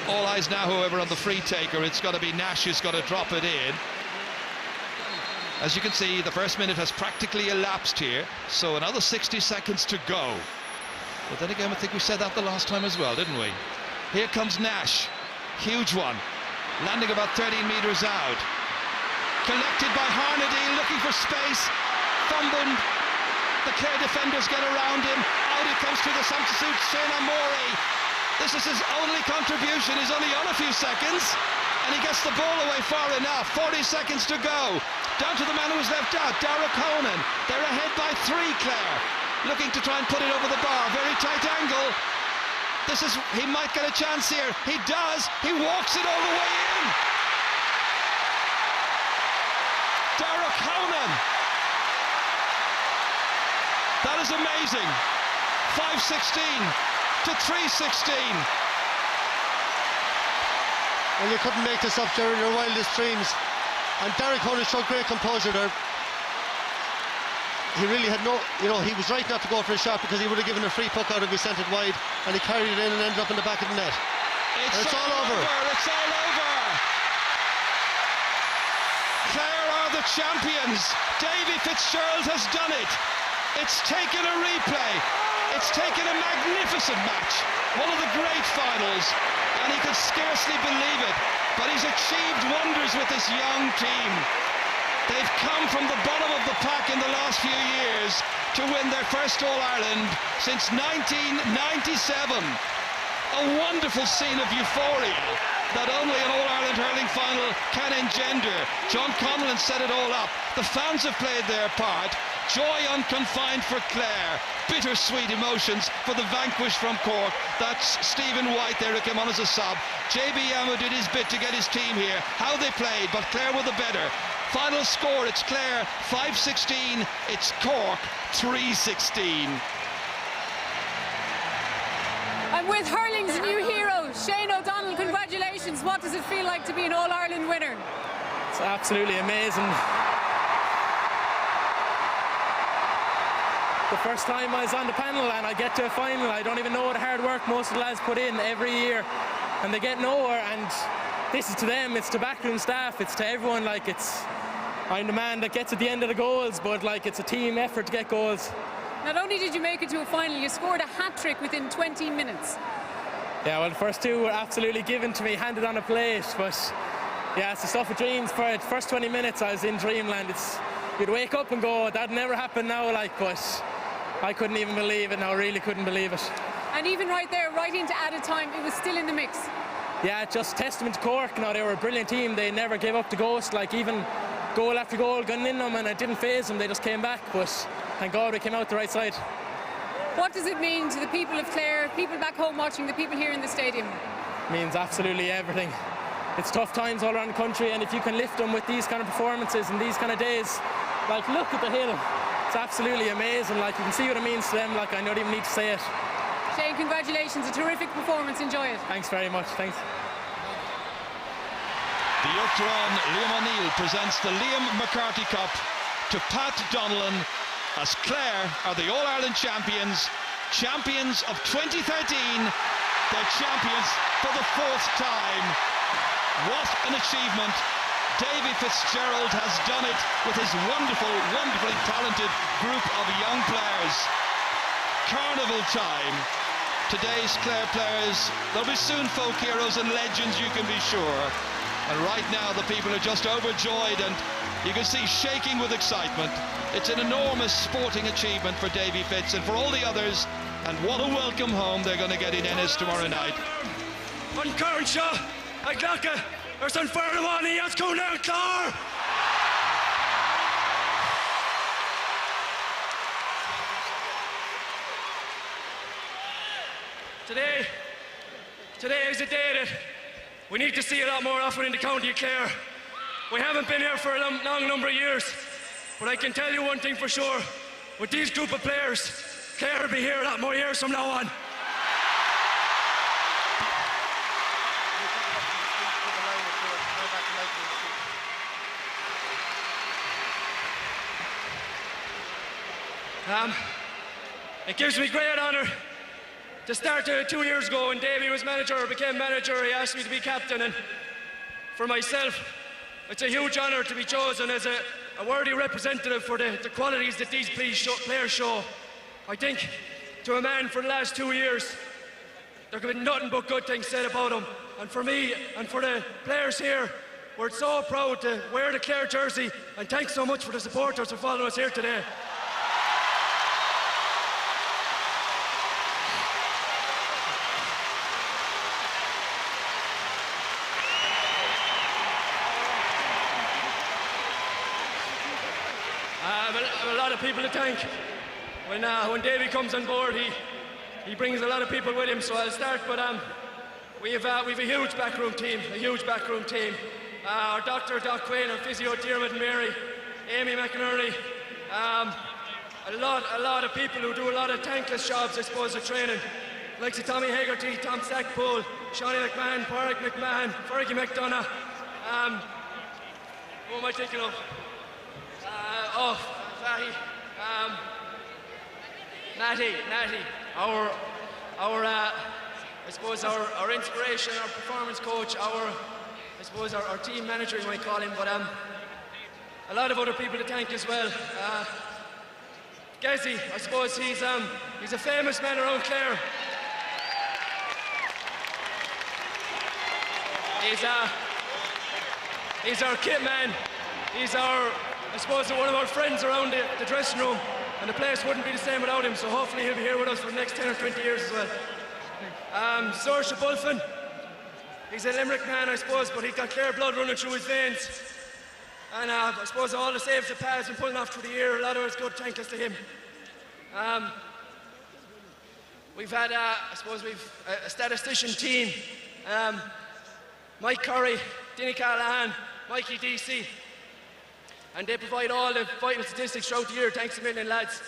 Speaker 1: All eyes now, however, on the free taker. It's got to be Nash who's got to drop it in. As you can see, the first minute has practically elapsed here, so another 60 seconds to go. But then again, I think we said that the last time as well, didn't we? Here comes Nash. Huge one. Landing about 13 metres out. Collected by Harnedy, looking for space. Fumbled. The Clare defenders get around him. Out he comes to the substitute, Shane Amori. This is his only contribution. He's only on a few seconds, and he gets the ball away far enough. 40 seconds to go. Down to the man who was left out, Dara Conan. They're ahead by 3, Clare. Looking to try and put it over the bar. Very tight angle. He might get a chance here. He does. He walks it all the way in. Dara Conan. That is amazing. 5-16 to 3-16.
Speaker 2: Well, you couldn't make this up during your wildest dreams. And Dara Conan showed great composure there. He really had no, he was right not to go for a shot, because he would have given a free puck out if he sent it wide, and he carried it in and ended up in the back of the net.
Speaker 1: It's all over. It's all over. Clare are the champions. Davy Fitzgerald has done it. It's taken a replay. It's taken a magnificent match, one of the great finals, and he could scarcely believe it. But he's achieved wonders with this young team. They've come from the bottom of the pack in the last few years to win their first All-Ireland since 1997. A wonderful scene of euphoria that only an All-Ireland hurling final can engender. John Conlon set it all up. The fans have played their part. Joy unconfined for Clare. Bittersweet emotions for the vanquished from Cork. That's Stephen White there who came on as a sub. JB Yamo did his bit to get his team here. How they played, but Clare were the better. Final score, it's Clare 5-16, it's Cork 3-16.
Speaker 3: And with hurling's new hero, Shane O'Donnell, congratulations. What does it feel like to be an All-Ireland winner?
Speaker 4: It's absolutely amazing. The first time I was on the panel and I get to a final, I don't even know what hard work most of the lads put in every year, and they get nowhere. And this is to them, it's to backroom staff, it's to everyone. Like, it's I'm the man that gets at the end of the goals, but like it's a team effort to get goals.
Speaker 3: Not only did you make it to a final, you scored a hat-trick within 20 minutes.
Speaker 4: Yeah, well, the first two were absolutely given to me, handed on a plate, but yeah, it's the stuff of dreams. For the first 20 minutes I was in dreamland. You'd wake up and go, that'd never happen now, like, but I couldn't even believe it now, I really couldn't believe it.
Speaker 3: And even right there, right into added time, it was still in the mix.
Speaker 4: Yeah, just testament to Cork. Now, they were a brilliant team. They never gave up the ghost. Like, even goal after goal going in them, and it didn't faze them. They just came back, but thank God we came out the right side.
Speaker 3: What does it mean to the people of Clare, people back home watching, the people here in the stadium?
Speaker 4: It means absolutely everything. It's tough times all around the country, and if you can lift them with these kind of performances and these kind of days, like, look at the hill. It's absolutely amazing. Like, you can see what it means to them. Like, I don't even need to say it.
Speaker 3: Shane, congratulations, a terrific performance, enjoy it.
Speaker 4: Thanks very much, thanks.
Speaker 1: The Uachtaráin Liam O'Neill presents the Liam McCarthy Cup to Pat Donnellan as Clare are the All-Ireland champions, champions of 2013, they're champions for the 4th time. What an achievement. Davy Fitzgerald has done it with his wonderfully talented group of young players. Carnival time. Today's Clare players, they'll be soon folk heroes and legends, you can be sure. And right now the people are just overjoyed, and you can see shaking with excitement. It's an enormous sporting achievement for Davy Fitz and for all the others, and what a welcome home they're going to get in Ennis tomorrow night.
Speaker 5: On Carnshaw, I Glocka, or San Fernamani, let's go now, Clare! Today is a day that we need to see a lot more often in the county of Clare. We haven't been here for a long number of years, but I can tell you one thing for sure. With these group of players, Clare will be here a lot more years from now on. It gives me great honour to start 2 years ago when Davy was manager or became manager. He asked me to be captain, and for myself, it's a huge honour to be chosen as a worthy representative for the qualities that these players show. I think to a man for the last 2 years, there could be nothing but good things said about him. And for me and for the players here, we're so proud to wear the Clare jersey, and thanks so much for the supporters for following us here today. A lot of people to thank. When Davy comes on board, he brings a lot of people with him. So I'll start, but we've a huge backroom team, Our doctor, Doc Quinn, our physio, Diarmid and Mary, Amy McInerney, a lot of people who do a lot of thankless jobs, I suppose, of training. Like Tommy Hegarty, Tom Stackpole, Shawnee McMahon, Pádraig McMahon, Fergie McDonough. Who am I thinking of? Fahy, Natty, our I suppose our inspiration, our performance coach, our team manager, you might call him, but a lot of other people to thank as well. Gezi, I suppose he's a famous man around Clare. He's our kit man. He's I suppose one of our friends around the dressing room, and the place wouldn't be the same without him, so hopefully he'll be here with us for the next 10 or 20 years as well. Saoirse Bulfin, he's a Limerick man, I suppose, but he's got Clare blood running through his veins. And I suppose all the saves that Pat has been pulling off through the year, a lot of it's good thankless to him. We've had, we've a statistician team. Mike Curry, Dinny Callahan, Mikey DC. And they provide all the vital statistics throughout the year. Thanks a million, lads.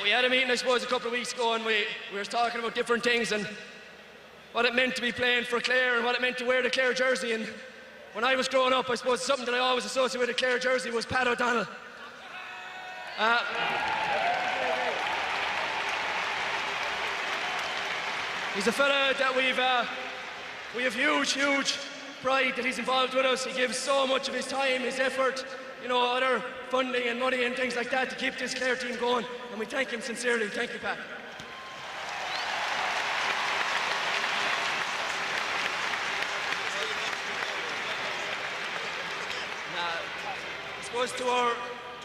Speaker 5: We had a meeting, I suppose, a couple of weeks ago, and we were talking about different things and what it meant to be playing for Clare and what it meant to wear the Clare jersey. And when I was growing up, I suppose something that I always associated with the Clare jersey was Pat O'Donnell. He's a fella that we have huge pride that he's involved with us. He gives so much of his time, his effort, you know, other funding and money and things like that to keep this Clare team going, and we thank him sincerely. Thank you, Pat. I suppose to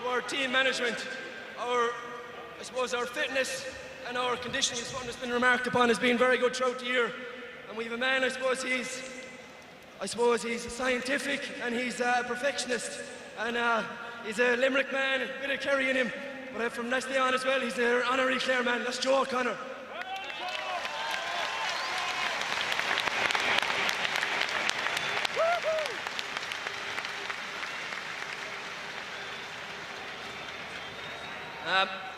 Speaker 5: our team management, our fitness and our conditioning is something that's been remarked upon as being very good throughout the year. And we have a man, I suppose he's scientific and he's a perfectionist, and he's a Limerick man, a bit of Kerry in him, but from last day on as well, he's an honorary Clare man. That's Joe O'Connor.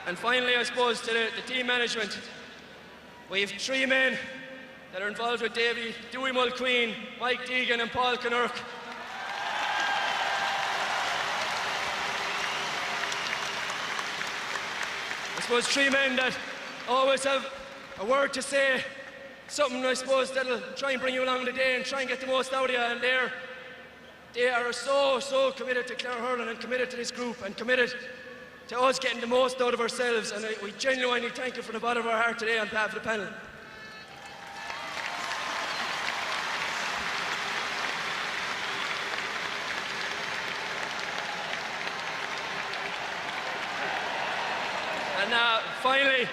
Speaker 5: And finally, I suppose, to the team management, we have 3 men that are involved with Davy: Dewey Mulqueen, Mike Deegan and Paul Kinnerk. I suppose 3 men that always have a word to say, something, I suppose, that'll try and bring you along the day and try and get the most out of you, and they are so committed to Clare hurling and committed to this group and committed to us getting the most out of ourselves, and we genuinely thank you from the bottom of our heart today on behalf of the panel. And finally,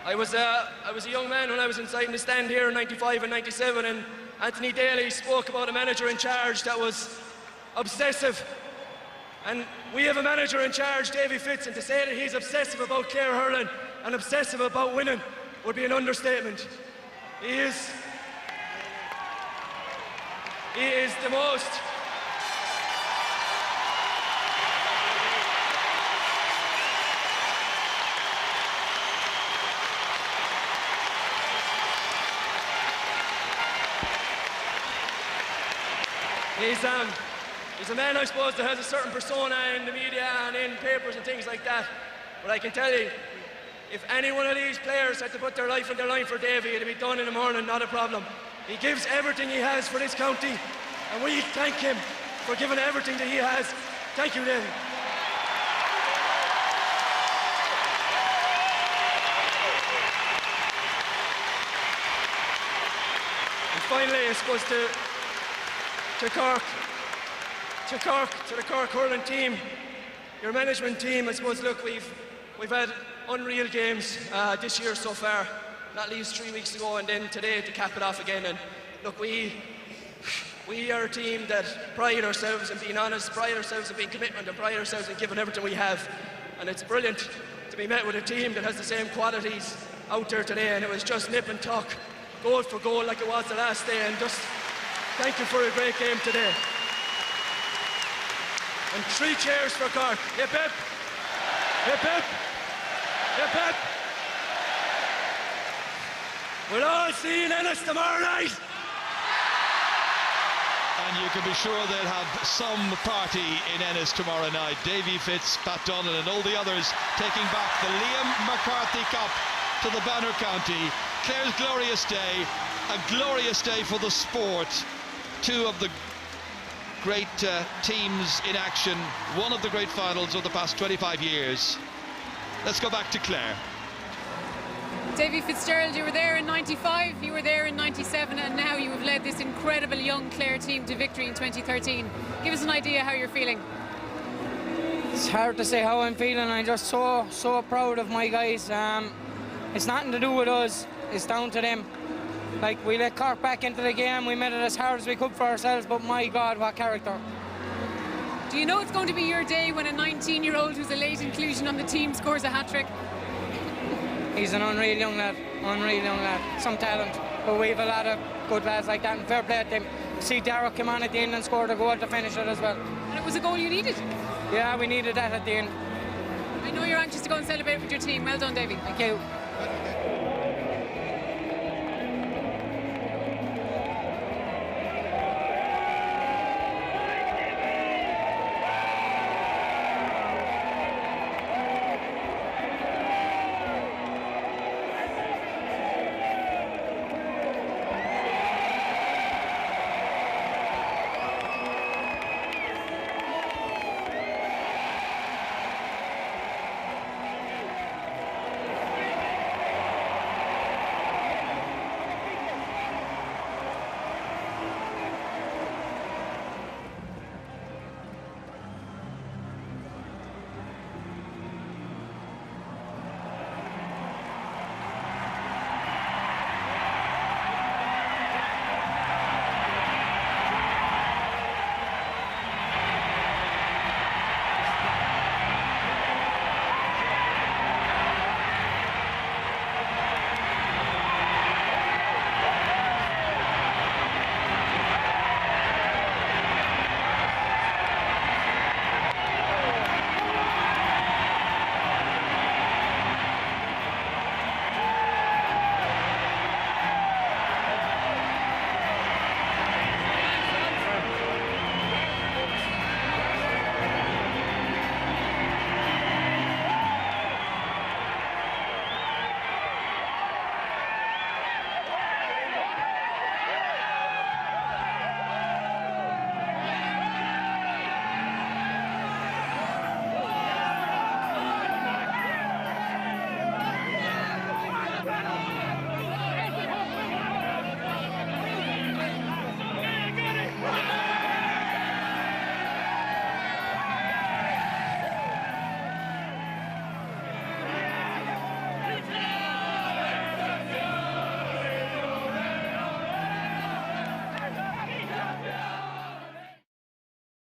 Speaker 5: I was a young man when I was inside in the stand here in '95 and '97, and Anthony Daly spoke about a manager in charge that was obsessive. And we have a manager in charge, Davy Fitz, and to say that he's obsessive about Clare hurling and obsessive about winning would be an understatement. He is the most. He's a man, I suppose, that has a certain persona in the media and in papers and things like that. But I can tell you, if any one of these players had to put their life on their line for Davy, it'd be done in the morning, not a problem. He gives everything he has for this county, and we thank him for giving everything that he has. Thank you, Davy. And finally, I suppose to the Cork hurling team, your management team, I suppose, look, we've had unreal games this year so far, not least 3 weeks ago and then today to cap it off again. And look, we are a team that pride ourselves in being honest, pride ourselves in being commitment, and pride ourselves in giving everything we have. And it's brilliant to be met with a team that has the same qualities out there today, and it was just nip and tuck, goal for goal like it was the last day, and just thank you for a great game today. And 3 cheers for Cork. Hip hip. Hip hip. Hip hip. We'll all see you in Ennis tomorrow night.
Speaker 1: And you can be sure they'll have some party in Ennis tomorrow night. Davy Fitz, Pat Donnan and all the others taking back the Liam McCarthy Cup to the Banner County. Clare's glorious day, a glorious day for the sport. 2 of the great teams in action, one of the great finals of the past 25 years. Let's go back to Clare.
Speaker 3: Davy Fitzgerald, you were there in '95, you were there in '97, and now you have led this incredible young Clare team to victory in 2013. Give us an idea how you're feeling.
Speaker 6: It's hard to say how I'm feeling. I'm just so proud of my guys. It's nothing to do with us, it's down to them. Like, we let Cork back into the game, we made it as hard as we could for ourselves, but my God, what character.
Speaker 3: Do you know it's going to be your day when a 19-year-old who's a late inclusion on the team scores a hat-trick?
Speaker 6: He's an unreal young lad, some talent, but we have a lot of good lads like that, and fair play to them. See Darragh came on at the end and scored a goal to finish it as well.
Speaker 3: And it was a goal you needed?
Speaker 6: Yeah, we needed that at the end.
Speaker 3: I know you're anxious to go and celebrate with your team. Well done, Davy.
Speaker 6: Thank you.